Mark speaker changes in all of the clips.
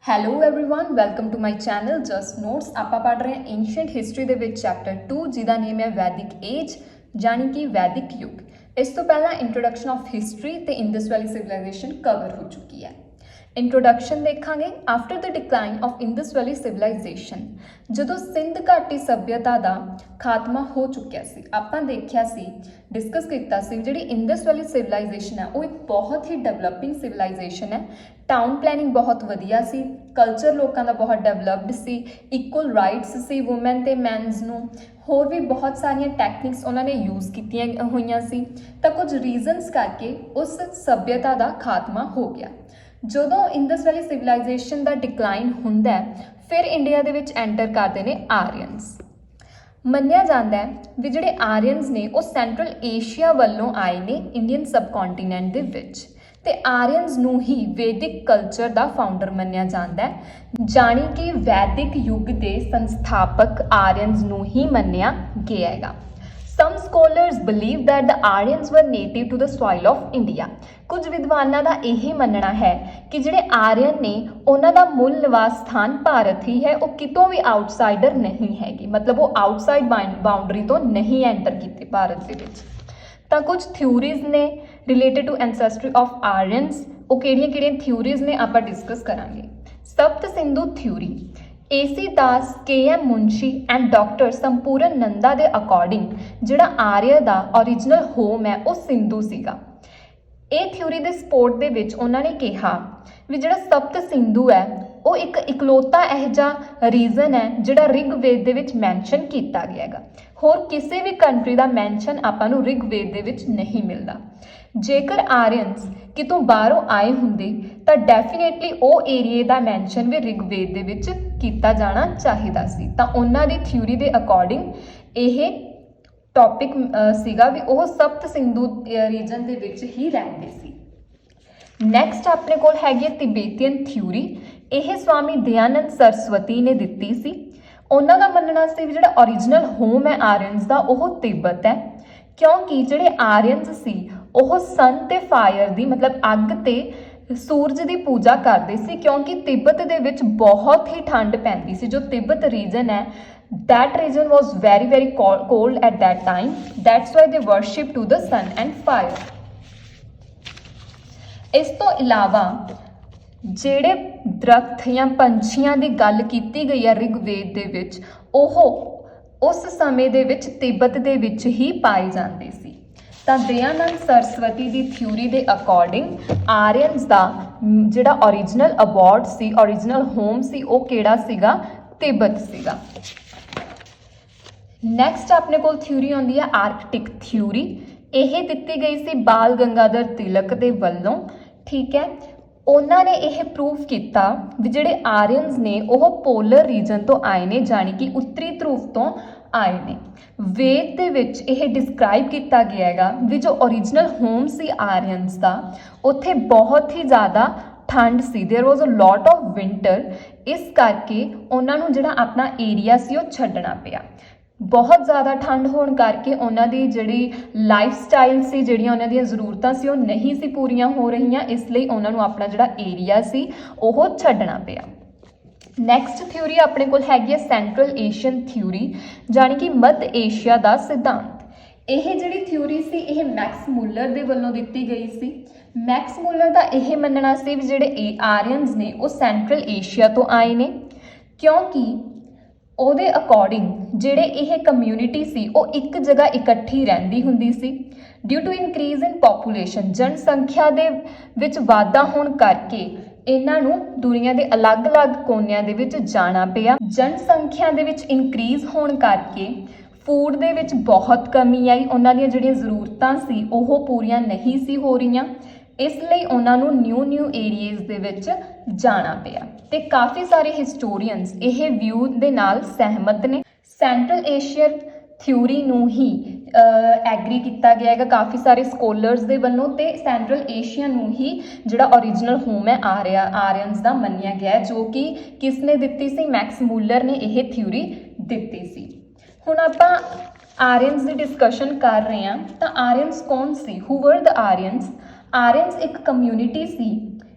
Speaker 1: Hello everyone welcome to my channel just notes. ਆਪਾਂ ਪੜ੍ਹ ਰਹੇ ਹਾਂ ਐਂਸ਼ੀਐਂਟ ਹਿਸਟਰੀ ਦੇ ਵਿੱਚ ਚੈਪਟਰ 2 ਜਿਹਦਾ ਨੇਮ ਹੈ ਵੈਦਿਕ ਏਜ ਜਾਨੀ ਕਿ ਵੈਦਿਕ ਯੁੱਗ। ਇਸ ਤੋਂ ਪਹਿਲਾਂ ਇੰਟਰੋਡਕਸ਼ਨ ਆਫ ਹਿਸਟਰੀ ਤੇ ਇੰਡਸ ਵੈਲੀ ਸਿਵਲਾਈਜੇਸ਼ਨ ਕਵਰ ਹੋ ਚੁੱਕੀ ਹੈ। ਇੰਟਰੋਡਕਸ਼ਨ ਦੇਖਾਂਗੇ। After the decline of Indus valley civilisation, ਜਦੋਂ ਸਿੰਧ ਘਾਟੀ ਸੱਭਿਅਤਾ ਦਾ ਖਾਤਮਾ ਹੋ ਚੁੱਕਿਆ ਸੀ, ਆਪਾਂ ਦੇਖਿਆ ਸੀ ਡਿਸਕਸ ਕੀਤਾ ਸੀ ਜਿਹੜੀ ਇੰਡਸ ਵੈਲੀ ਸਿਵਲਾਈਜੇਸ਼ਨ ਹੈ ਉਹ ਇੱਕ ਬਹੁਤ ਹੀ ਡਿਵੈਲਪਿੰਗ ਸਿਵਲਾਈਜੇਸ਼ਨ ਹੈ। ਟਾਊਨ ਪਲੈਨਿੰਗ ਬਹੁਤ ਵਧੀਆ ਸੀ, ਕਲਚਰ ਲੋਕਾਂ ਦਾ ਬਹੁਤ ਡਿਵੈਲਪਡ ਸੀ, ਇਕੁਅਲ ਰਾਈਟਸ ਸੀ ਵੂਮੈਨ ਤੇ ਮੈਨਸ ਨੂੰ, ਹੋਰ ਵੀ ਬਹੁਤ ਸਾਰੀਆਂ ਟੈਕਨਿਕਸ ਉਹਨਾਂ ਨੇ ਯੂਜ਼ ਕੀਤੀਆਂ ਹੋਈਆਂ ਸੀ। ਤਾਂ ਕੁਝ ਰੀਜ਼ਨਸ ਕਰਕੇ ਉਸ ਸੱਭਿਅਤਾ ਦਾ ਖਾਤਮਾ ਹੋ ਗਿਆ। ਜਦੋਂ ਇੰਡਸ ਵੈਲੀ ਸਿਵਲਾਈਜੇਸ਼ਨ ਦਾ ਡਿਕਲਾਈਨ ਹੁੰਦਾ ਫਿਰ ਇੰਡੀਆ ਦੇ ਵਿੱਚ ਐਂਟਰ ਕਰਦੇ ਨੇ ਆਰੀਅਨਸ। ਮੰਨਿਆ ਜਾਂਦਾ ਹੈ ਵੀ ਜਿਹੜੇ ਆਰੀਅਨਸ ਨੇ ਉਹ ਸੈਂਟਰਲ ਏਸ਼ੀਆ ਵੱਲੋਂ ਆਏ ਨੇ ਇੰਡੀਅਨ ਸਬਕੌਂਟੀਨੈਂਟ ਦੇ ਵਿੱਚ, ਤੇ ਆਰੀਅਨਸ ਨੂੰ ਹੀ ਵੈਦਿਕ ਕਲਚਰ ਦਾ ਫਾਊਂਡਰ ਮੰਨਿਆ ਜਾਂਦਾ ਹੈ, ਜਾਣੀ ਕਿ ਵੈਦਿਕ ਯੁੱਗ ਦੇ ਸੰਸਥਾਪਕ ਆਰੀਅਨਸ ਨੂੰ ਹੀ ਮੰਨਿਆ ਗਿਆ ਹੈਗਾ। Some scholars believe that the Aryans were native to the soil of India. ਕੁਝ ਵਿਦਵਾਨਾਂ ਦਾ ਇਹ ਮੰਨਣਾ ਹੈ ਕਿ ਜਿਹੜੇ ਆਰੀਅਨ ਨੇ ਉਹਨਾਂ ਦਾ ਮੂਲ ਨਿਵਾਸ ਸਥਾਨ ਭਾਰਤ ਹੀ ਹੈ, ਉਹ ਕਿਤੋਂ ਵੀ ਆਊਟਸਾਈਡਰ ਨਹੀਂ ਹੈਗੇ, ਮਤਲਬ ਉਹ ਆਊਟਸਾਈਡ ਬਾਉਂਡਰੀ ਤੋਂ ਨਹੀਂ ਐਂਟਰ ਕੀਤੇ ਭਾਰਤ ਦੇ ਵਿੱਚ। ਤਾਂ ਕੁਝ ਥਿਊਰੀਜ਼ ਨੇ related to ancestry of Aryans. ਉਹ ਕਿਹੜੀਆਂ ਥਿਊਰੀਜ਼ ਨੇ ਆਪਾਂ ਡਿਸਕਸ ਕਰਾਂਗੇ। Sapta Sindhu theory, AC Das, KM Munshi and doctor Sampurna Nanda ਦੇ ਅਕੋਰਡਿੰਗ ਜਿਹੜਾ ਆਰੀਆ ਦਾ ਓਰੀਜਨਲ ਹੋਮ ਹੈ ਉਹ ਸਿੰਧੂ ਸੀਗਾ। ਇਹ ਥਿਊਰੀ ਦੇ ਸਪੋਰਟ ਦੇ ਵਿੱਚ ਉਹਨਾਂ ਨੇ ਕਿਹਾ ਵੀ ਜਿਹੜਾ ਸਪਤ ਸਿੰਧੂ ਹੈ ਉਹ ਇੱਕ ਇਕਲੌਤਾ ਇਹੋ ਜਿਹਾ ਰੀਜ਼ਨ ਹੈ ਜਿਹੜਾ ਰਿਗਵੇਦ ਦੇ ਵਿੱਚ ਮੈਂਸ਼ਨ ਕੀਤਾ ਗਿਆ ਹੈਗਾ। ਹੋਰ ਕਿਸੇ ਵੀ ਕੰਟਰੀ ਦਾ ਮੈਂਸ਼ਨ ਆਪਾਂ ਨੂੰ ਰਿਗਵੇਦ ਦੇ ਵਿੱਚ ਨਹੀਂ ਮਿਲਦਾ। ਜੇਕਰ ਆਰੀਅਨਸ ਕਿਤੋਂ ਬਾਹਰੋਂ ਆਏ ਹੁੰਦੇ ਤਾਂ ਡੈਫੀਨੇਟਲੀ ਉਹ ਏਰੀਏ ਦਾ ਮੈਂਸ਼ਨ ਵੀ ਰਿਗਵੇਦ ਦੇ ਵਿੱਚ ਕੀਤਾ ਜਾਣਾ ਚਾਹੀਦਾ ਸੀ। ਤਾਂ ਉਹਨਾਂ ਦੀ ਥਿਊਰੀ ਦੇ ਅਕੋਰਡਿੰਗ ਇਹ ਟੌਪਿਕ ਸੀਗਾ ਵੀ ਉਹ ਸਪਤ ਸਿੰਧੂ ਰੀਜਨ ਦੇ ਵਿੱਚ ਹੀ ਰਹਿੰਦੇ ਸੀ। ਨੈਕਸਟ ਆਪਣੇ ਕੋਲ ਹੈਗੀ ਹੈ ਤਿਬੇਤੀਅਨ ਥਿਊਰੀ। ਇਹ ਸਵਾਮੀ ਦਯਾਨੰਦ ਸਰਸਵਤੀ ਨੇ ਦਿੱਤੀ ਸੀ। ਉਹਨਾਂ ਦਾ ਮੰਨਣਾ ਸੀ ਵੀ ਜਿਹੜਾ ਓਰੀਜਨਲ ਹੋਮ ਹੈ ਆਰੀਅਨਸ ਦਾ ਉਹ ਤਿੱਬਤ ਹੈ, ਕਿਉਂਕਿ ਜਿਹੜੇ ਆਰੀਅਨਸ ਸੀ ਉਹ ਸਨ ਤੇ ਫਾਇਰ ਦੀ ਮਤਲਬ ਅੱਗ ਤੇ ਸੂਰਜ ਦੀ ਪੂਜਾ ਕਰਦੇ ਸੀ, ਕਿਉਂਕਿ ਤਿੱਬਤ ਦੇ ਵਿੱਚ ਬਹੁਤ ਹੀ ਠੰਡ ਪੈਂਦੀ ਸੀ। ਜੋ ਤਿੱਬਤ ਰੀਜਨ ਹੈ that region was very cold at that time, that's why they worship to the sun and fire. ਇਸ ਤੋਂ ਇਲਾਵਾ ਜਿਹੜੇ ਦਰਖਤ ਜਾਂ ਪੰਛੀਆਂ ਦੀ ਗੱਲ ਕੀਤੀ ਗਈ ਹੈ ਰਿਗਵੇਦ ਦੇ ਵਿੱਚ ਉਹ ਉਸ ਸਮੇਂ ਦੇ ਵਿੱਚ ਤਿੱਬਤ ਦੇ ਵਿੱਚ ਹੀ ਪਾਏ ਜਾਂਦੇ ਸੀ। ਤਾਂ ਦਯਾਨੰਦ ਸਰਸਵਤੀ ਦੀ ਥਿਊਰੀ ਦੇ ਅਕੋਰਡਿੰਗ ਆਰੀਅਨਸ ਦਾ ਜਿਹੜਾ ਓਰੀਜਨਲ ਅਬੋਰਡ ਸੀ, ਓਰੀਜਨਲ ਹੋਮ ਸੀ, ਉਹ ਕਿਹੜਾ ਸੀਗਾ? ਤਿੱਬਤ ਸੀਗਾ। ਨੈਕਸਟ ਆਪਣੇ ਕੋਲ ਥਿਊਰੀ ਆਉਂਦੀ ਹੈ ਆਰਕਟਿਕ ਥਿਊਰੀ। ਇਹ ਦਿੱਤੀ ਗਈ ਸੀ ਬਾਲ ਗੰਗਾਧਰ ਤਿਲਕ ਦੇ ਵੱਲੋਂ, ਠੀਕ ਹੈ। ਉਹਨਾਂ ਨੇ ਇਹ ਪ੍ਰੂਵ ਕੀਤਾ ਵੀ ਜਿਹੜੇ ਆਰੀਅਨਸ ਨੇ ਉਹ ਪੋਲਰ ਰੀਜਨ ਤੋਂ ਆਏ ਨੇ, ਜਾਣੀ ਕਿ ਉੱਤਰੀ ਧਰੁਵ ਤੋਂ ਆਏ ਨੇ। ਵੇਦ ਦੇ ਵਿੱਚ ਇਹ ਡਿਸਕ੍ਰਾਈਬ ਕੀਤਾ ਗਿਆ ਹੈਗਾ ਵੀ ਜੋ ਓਰੀਜਨਲ ਹੋਮ ਸੀ ਆਰੀਅਨਸ ਦਾ ਉੱਥੇ ਬਹੁਤ ਹੀ ਜ਼ਿਆਦਾ ਠੰਡ ਸੀ, there was a lot of winter. ਇਸ ਕਰਕੇ ਉਹਨਾਂ ਨੂੰ ਜਿਹੜਾ ਆਪਣਾ ਏਰੀਆ ਸੀ ਉਹ ਛੱਡਣਾ ਪਿਆ। ਬਹੁਤ ਜ਼ਿਆਦਾ ਠੰਡ ਹੋਣ ਕਰਕੇ ਉਹਨਾਂ ਦੀ ਜਿਹੜੀ ਲਾਈਫ ਸਟਾਈਲ ਸੀ, ਜਿਹੜੀਆਂ ਉਹਨਾਂ ਦੀਆਂ ਜ਼ਰੂਰਤਾਂ ਸੀ ਉਹ ਨਹੀਂ ਸੀ ਪੂਰੀਆਂ ਹੋ ਰਹੀਆਂ, ਇਸ ਲਈ ਉਹਨਾਂ ਨੂੰ ਆਪਣਾ ਜਿਹੜਾ ਏਰੀਆ ਸੀ ਉਹ ਛੱਡਣਾ ਪਿਆ। ਨੈਕਸਟ ਥਿਊਰੀ ਆਪਣੇ ਕੋਲ ਹੈਗੀ ਹੈ ਸੈਂਟਰਲ ਏਸ਼ੀਅਨ ਥਿਊਰੀ, ਜਾਣੀ ਕਿ ਮੱਧ ਏਸ਼ੀਆ ਦਾ ਸਿਧਾਂਤ। ਇਹ ਜਿਹੜੀ ਥਿਊਰੀ ਸੀ ਇਹ ਮੈਕਸ ਮੁਲਰ ਦੇ ਵੱਲੋਂ ਦਿੱਤੀ ਗਈ ਸੀ। ਮੈਕਸ ਮੁਲਰ ਦਾ ਇਹ ਮੰਨਣਾ ਸੀ ਵੀ ਜਿਹੜੇ ਆਰੀਅਨਸ ਨੇ ਉਹ ਸੈਂਟਰਲ ਏਸ਼ੀਆ ਤੋਂ ਆਏ ਨੇ, ਕਿਉਂਕਿ ਉਹਦੇ ਅਕੋਰਡਿੰਗ ਜਿਹੜੇ ਇਹ ਕਮਿਊਨਿਟੀ ਸੀ ਉਹ ਇੱਕ ਜਗ੍ਹਾ ਇਕੱਠੀ ਰਹਿੰਦੀ ਹੁੰਦੀ ਸੀ। Due to increase in population, ਜਨਸੰਖਿਆ ਦੇ ਵਿੱਚ ਵਾਧਾ ਹੋਣ ਕਰਕੇ ਇਹਨਾਂ ਨੂੰ ਦੁਨੀਆ ਦੇ ਅਲੱਗ-ਅਲੱਗ ਕੋਨਿਆਂ ਦੇ ਵਿੱਚ ਜਾਣਾ ਪਿਆ। ਜਨਸੰਖਿਆ ਦੇ ਵਿੱਚ ਇਨਕਰੀਜ਼ ਹੋਣ ਕਰਕੇ ਫੂਡ ਦੇ ਵਿੱਚ ਬਹੁਤ ਕਮੀ ਆਈ, ਉਹਨਾਂ ਦੀਆਂ ਜਿਹੜੀਆਂ ਜ਼ਰੂਰਤਾਂ ਸੀ ਉਹ ਪੂਰੀਆਂ ਨਹੀਂ ਸੀ ਹੋ ਰਹੀਆਂ, ਇਸ ਲਈ ਉਹਨਾਂ ਨੂੰ ਨਿਊ ਏਰੀਆਜ਼ ਦੇ ਵਿੱਚ ਜਾਣਾ ਪਿਆ। ਤੇ ਕਾਫੀ ਸਾਰੇ ਹਿਸਟੋਰੀਅਨਸ ਇਹ ਵਿਊ ਦੇ ਨਾਲ ਸਹਿਮਤ ਨੇ। ਸੈਂਟਰਲ ਏਸ਼ੀਆ ਥਿਊਰੀ ਨੂੰ ਹੀ ਐਗਰੀ ਕੀਤਾ ਗਿਆ ਹੈਗਾ ਕਾਫੀ ਸਾਰੇ ਸਕੋਲਰਸ ਦੇ ਵੱਲੋਂ, ਤੇ ਸੈਂਟਰਲ ਏਸ਼ੀਆ ਨੂੰ ਹੀ ਜਿਹੜਾ ਓਰੀਜਨਲ ਹੋਮ ਹੈ ਆਰੀਅਨਸ ਦਾ ਮੰਨਿਆ ਗਿਆ, ਜੋ ਕਿ ਕਿਸ ਨੇ ਦਿੱਤੀ ਸੀ? ਮੈਕਸ ਮੁਲਰ ਨੇ ਇਹ ਥਿਊਰੀ ਦਿੱਤੀ ਸੀ। ਹੁਣ ਆਪਾਂ ਆਰੀਅਨਸ ਦੀ ਡਿਸਕਸ਼ਨ ਕਰ ਰਹੇ ਹਾਂ। ਤਾਂ ਆਰੀਅਨਸ ਕੌਣ ਸੀ? ਹੂ ਵਰ ਦ ਆਰੀਅਨਸ? ਆਰੀਅਨਸ ਇੱਕ ਕਮਿਊਨਿਟੀ ਸੀ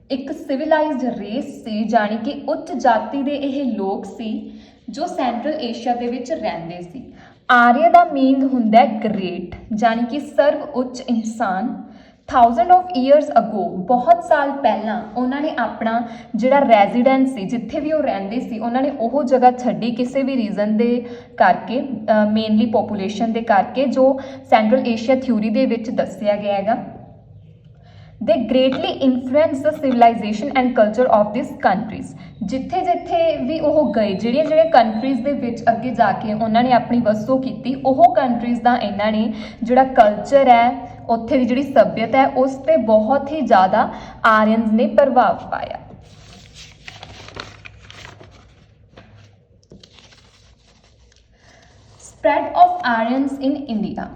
Speaker 1: ਇੱਕ ਸਿਵਲਾਈਜ਼ਡ ਰੇਸ ਸੀ, ਜਾਣੀ ਕਿ ਉੱਚ ਜਾਤੀ ਦੇ ਇਹ ਲੋਕ ਸੀ ਜੋ ਸੈਂਟਰਲ ਏਸ਼ੀਆ ਦੇ ਵਿੱਚ ਰਹਿੰਦੇ ਸੀ। ਆਰੀਆ ਦਾ ਮੀਨ ਹੁੰਦਾ ਗ੍ਰੇਟ, ਜਾਣੀ ਕਿ ਸਰਵ ਉੱਚ ਇਨਸਾਨ। 1000 of years ago, ਬਹੁਤ ਸਾਲ ਪਹਿਲਾਂ ਉਹਨਾਂ ਨੇ ਆਪਣਾ ਜਿਹੜਾ ਰੈਜ਼ੀਡੈਂਸ ਸੀ, ਜਿੱਥੇ ਵੀ ਉਹ ਰਹਿੰਦੇ ਸੀ, ਉਹਨਾਂ ਨੇ ਉਹ ਜਗ੍ਹਾ ਛੱਡੀ ਕਿਸੇ ਵੀ ਰੀਜ਼ਨ ਦੇ ਕਰਕੇ, ਮੇਨਲੀ ਪੋਪੂਲੇਸ਼ਨ ਦੇ ਕਰਕੇ, ਜੋ ਸੈਂਟਰਲ ਏਸ਼ੀਆ ਥਿਊਰੀ ਦੇ ਵਿੱਚ ਦੱਸਿਆ ਗਿਆ ਹੈਗਾ। They greatly influence the civilisation and culture of this countries. ਜਿੱਥੇ ਜਿੱਥੇ ਵੀ ਉਹ ਗਏ, ਜਿਹੜੀਆਂ ਕੰਟਰੀਜ਼ ਦੇ ਵਿੱਚ ਅੱਗੇ ਜਾ ਕੇ ਉਹਨਾਂ ਨੇ ਆਪਣੀ ਵਸੋਂ ਕੀਤੀ, ਉਹ ਕੰਟਰੀਜ਼ ਦਾ ਇਹਨਾਂ ਨੇ ਜਿਹੜਾ ਕਲਚਰ ਹੈ, ਉੱਥੇ ਦੀ ਜਿਹੜੀ ਸੱਭਿਅਤਾ ਹੈ, ਉਸ 'ਤੇ ਬਹੁਤ ਹੀ ਜ਼ਿਆਦਾ ਆਰੀਅਨਸ ਨੇ ਪ੍ਰਭਾਵ ਪਾਇਆ। Spread of ਆਰੀਅਨਸ in India.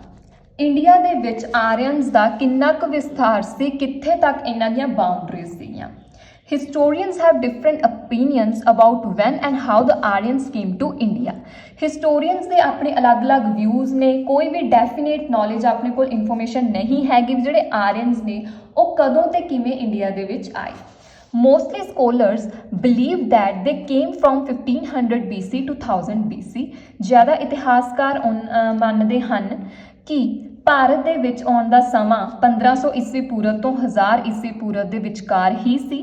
Speaker 1: India ਦੇ ਵਿੱਚ ਆਰੀਅਨਸ ਦਾ ਕਿੰਨਾ ਕੁ ਵਿਸਥਾਰ ਸੀ, ਕਿੱਥੇ ਤੱਕ ਇਹਨਾਂ ਦੀਆਂ ਬਾਉਂਡਰੀਜ਼ ਸੀਗੀਆਂ। Historians have different opinions about when and how the Aryans came to India. Historians ਦੇ ਆਪਣੇ ਅਲੱਗ-ਅਲੱਗ ਵਿਊਜ਼ ਨੇ, ਕੋਈ ਵੀ ਡੈਫੀਨੇਟ ਨੌਲੇਜ ਆਪਣੇ ਕੋਲ ਇਨਫੋਰਮੇਸ਼ਨ ਨਹੀਂ ਹੈਗੀ ਜਿਹੜੇ ਆਰੀਅਨਸ ਨੇ ਉਹ ਕਦੋਂ ਤੇ ਕਿਵੇਂ ਇੰਡੀਆ ਦੇ ਵਿੱਚ ਆਏ। Mostly scholars believe that they came from 1500 BC to 1000 BC. ਜ਼ਿਆਦਾ ਇਤਿਹਾਸਕਾਰ ਮੰਨਦੇ ਹਨ ਕਿ ਭਾਰਤ ਦੇ ਵਿੱਚ ਆਉਣ ਦਾ ਸਮਾਂ 1500 ਈਸਵੀ ਪੂਰਵ ਤੋਂ 1000 ਈਸਵੀ ਪੂਰਵ ਦੇ ਵਿਚਕਾਰ ਹੀ ਸੀ।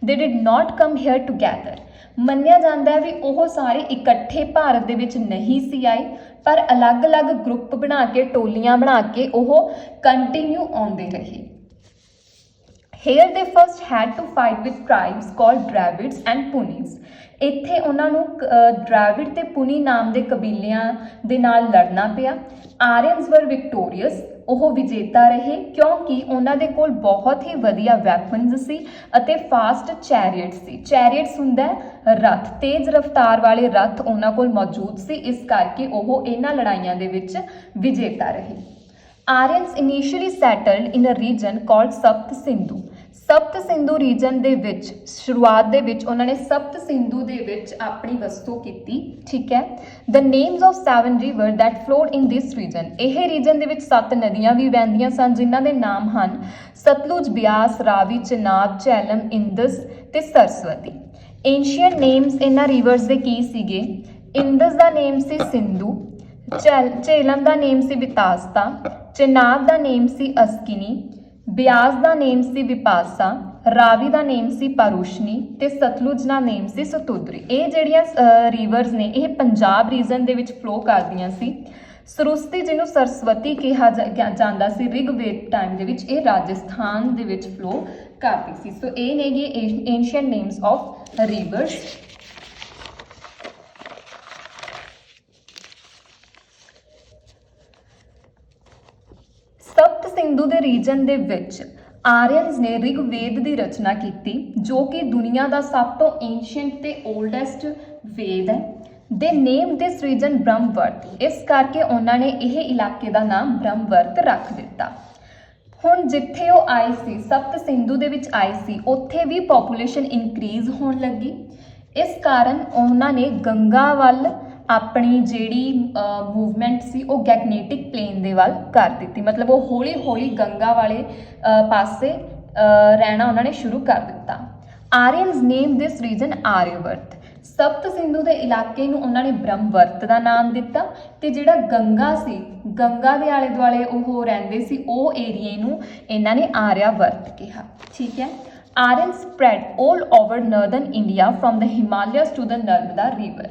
Speaker 1: They did not come here together. ਮੰਨਿਆ ਜਾਂਦਾ ਹੈ ਵੀ ਉਹ ਸਾਰੇ ਇਕੱਠੇ ਭਾਰਤ ਦੇ ਵਿੱਚ ਨਹੀਂ ਸੀ ਆਏ, ਪਰ ਅਲੱਗ-ਅਲੱਗ ਗਰੁੱਪ ਬਣਾ ਕੇ, ਟੋਲੀਆਂ ਬਣਾ ਕੇ ਉਹ ਕੰਟੀਨਿਊ ਆਉਂਦੇ ਰਹੇ। Here they first had to fight with tribes called Dravids and Punis. ਇੱਥੇ ਉਹਨਾਂ ਨੂੰ ਡਰਾਵਿਡ ਤੇ ਪੁਨੀ ਨਾਮ ਦੇ ਕਬੀਲਿਆਂ ਦੇ ਨਾਲ ਲੜਨਾ ਪਿਆ। ਆਰੀਅਨਸ ਵਰ ਵਿਕਟੋਰੀਅਸ, ਉਹ ਵਿਜੇਤਾ ਰਹੇ ਕਿਉਂਕਿ ਉਹਨਾਂ ਦੇ ਕੋਲ ਬਹੁਤ ਹੀ ਵਧੀਆ ਵੈਪਨਸ ਸੀ ਅਤੇ ਫਾਸਟ ਚੈਰੀਅਟਸ ਸੀ। ਚੈਰੀਅਟਸ ਹੁੰਦਾ ਰੱਥ, ਤੇਜ਼ ਰਫ਼ਤਾਰ ਵਾਲੇ ਰੱਥ ਉਹਨਾਂ ਕੋਲ ਮੌਜੂਦ ਸੀ, ਇਸ ਕਰਕੇ ਉਹ ਇਹਨਾਂ ਲੜਾਈਆਂ ਦੇ ਵਿੱਚ ਵਿਜੇਤਾ ਰਹੇ। ਆਰੀਅਨਸ ਇਨੀਸ਼ੀਅਲੀ ਸੈਟਲਡ ਇਨ ਅ ਰੀਜਨ ਕਾਲਡ ਸਪਤ ਸਿੰਧੂ। ਸਪਤ ਸਿੰਧੂ ਰੀਜਨ ਦੇ ਵਿੱਚ ਸ਼ੁਰੂਆਤ ਦੇ ਵਿੱਚ ਉਹਨਾਂ ਨੇ ਸਪਤ ਸਿੰਧੂ ਦੇ ਵਿੱਚ ਆਪਣੀ ਵਸਤੂ ਕੀਤੀ, ਠੀਕ ਹੈ। The names of 7 river that flowed in this region. ਇਹ ਰੀਜਨ ਦੇ ਵਿੱਚ 7 ਨਦੀਆਂ ਵੀ ਵਹਿੰਦੀਆਂ ਸਨ, ਜਿਨ੍ਹਾਂ ਦੇ ਨਾਮ ਹਨ ਸਤਲੁਜ, ਬਿਆਸ, ਰਾਵੀ, ਚਨਾਬ, ਝੇਲਮ, ਇੰਦਸ ਤੇ ਸਰਸਵਤੀ। ਏਂਸ਼ੀਅੰਟ ਨੇਮਸ ਇਹਨਾਂ ਰਿਵਰਸ ਦੇ ਕੀ ਸੀਗੇ? ਇੰਦਸ ਦਾ ਨੇਮ ਸੀ ਸਿੰਧੂ, ਝੇਲਮ ਦਾ ਨੇਮ ਸੀ ਬਿਤਾਸਤਾ, ਚਨਾਬ ਦਾ ਨੇਮ ਸੀ ਅਸਕਿਨੀ, ਬਿਆਸ ਦਾ ਨੇਮ ਸੀ ਵਿਪਾਸਾ, ਰਾਵੀ ਦਾ ਨੇਮ ਸੀ ਪਾਰੂਸ਼ਨੀ ਤੇ ਸਤਲੁਜ ਦਾ ਨੇਮ ਸੀ ਸਤੁਦਰੀ। ਇਹ ਜਿਹੜੀਆਂ ਰਿਵਰਸ ਨੇ ਇਹ ਪੰਜਾਬ ਰੀਜਨ ਦੇ ਵਿੱਚ ਫਲੋ ਕਰਦੀਆਂ ਸੀ। ਸਰੁਸਤੀ, ਜਿਹਨੂੰ ਸਰਸਵਤੀ ਕਿਹਾ ਜਾਂਦਾ ਸੀ ਰਿਗਵੇਦ ਟਾਈਮ ਦੇ ਵਿੱਚ, ਇਹ ਰਾਜਸਥਾਨ ਦੇ ਵਿੱਚ ਫਲੋ ਕਰਦੀ ਸੀ। ਸੋ ਇਹ ਨੇਗੇ ਏਂਸ਼ੀਅੰਟ ਨੇਮਸ ਆਫ ਰਿਵਰਸ। ਸਪਤ ਸਿੰਧੂ ਦੇ ਰੀਜਨ ਦੇ ਵਿੱਚ ਆਰੀਅਨਸ ਨੇ ਰਿਗਵੇਦ ਦੀ ਰਚਨਾ ਕੀਤੀ, ਜੋ ਕਿ ਦੁਨੀਆ ਦਾ ਸਭ ਤੋਂ ਏਂਸ਼ੀਅੰਟ ਤੇ ਓਲਡੈਸਟ ਵੇਦ ਹੈ। ਦੇ ਨੇਮ ਦਿਸ ਰੀਜਨ ਬ੍ਰਹਮਵਰਤ, ਇਸ ਕਰਕੇ ਉਹਨਾਂ ਨੇ ਇਹ ਇਲਾਕੇ ਦਾ ਨਾਮ ਬ੍ਰਹਮਵਰਤ ਰੱਖ ਦਿੱਤਾ। ਹੁਣ ਜਿੱਥੇ ਉਹ ਆਏ ਸੀ, ਸਪਤ ਸਿੰਧੂ ਦੇ ਵਿੱਚ ਆਏ ਸੀ, ਉੱਥੇ ਵੀ ਪੋਪੂਲੇਸ਼ਨ ਇਨਕਰੀਜ਼ ਹੋਣ ਲੱਗੀ। ਇਸ ਕਾਰਨ ਉਹਨਾਂ ਨੇ ਗੰਗਾ ਵੱਲ ਆਪਣੀ ਜਿਹੜੀ ਮੂਵਮੈਂਟ ਸੀ ਉਹ ਗੈਗਨੇਟਿਕ ਪਲੇਨ ਦੇ ਵੱਲ ਕਰ ਦਿੱਤੀ। ਮਤਲਬ ਉਹ ਹੌਲੀ ਹੌਲੀ ਗੰਗਾ ਵਾਲੇ ਪਾਸੇ ਰਹਿਣਾ ਉਹਨਾਂ ਨੇ ਸ਼ੁਰੂ ਕਰ ਦਿੱਤਾ। ਆਰੀਅਨਸ ਨੇਮ ਦਿਸ ਰੀਜਨ ਆਰਿਆਵਰਤ। ਸਪਤ ਸਿੰਧੂ ਦੇ ਇਲਾਕੇ ਨੂੰ ਉਹਨਾਂ ਨੇ ਬ੍ਰਹਮਵਰਤ ਦਾ ਨਾਮ ਦਿੱਤਾ ਤੇ ਜਿਹੜਾ ਗੰਗਾ ਸੀ, ਗੰਗਾ ਦੇ ਆਲੇ ਦੁਆਲੇ ਉਹ ਰਹਿੰਦੇ ਸੀ, ਉਹ ਏਰੀਏ ਨੂੰ ਇਹਨਾਂ ਨੇ ਆਰਿਆਵਰਤ ਕਿਹਾ, ਠੀਕ ਹੈ। Aryan spread all over northern India from the Himalayas to the Narmada river.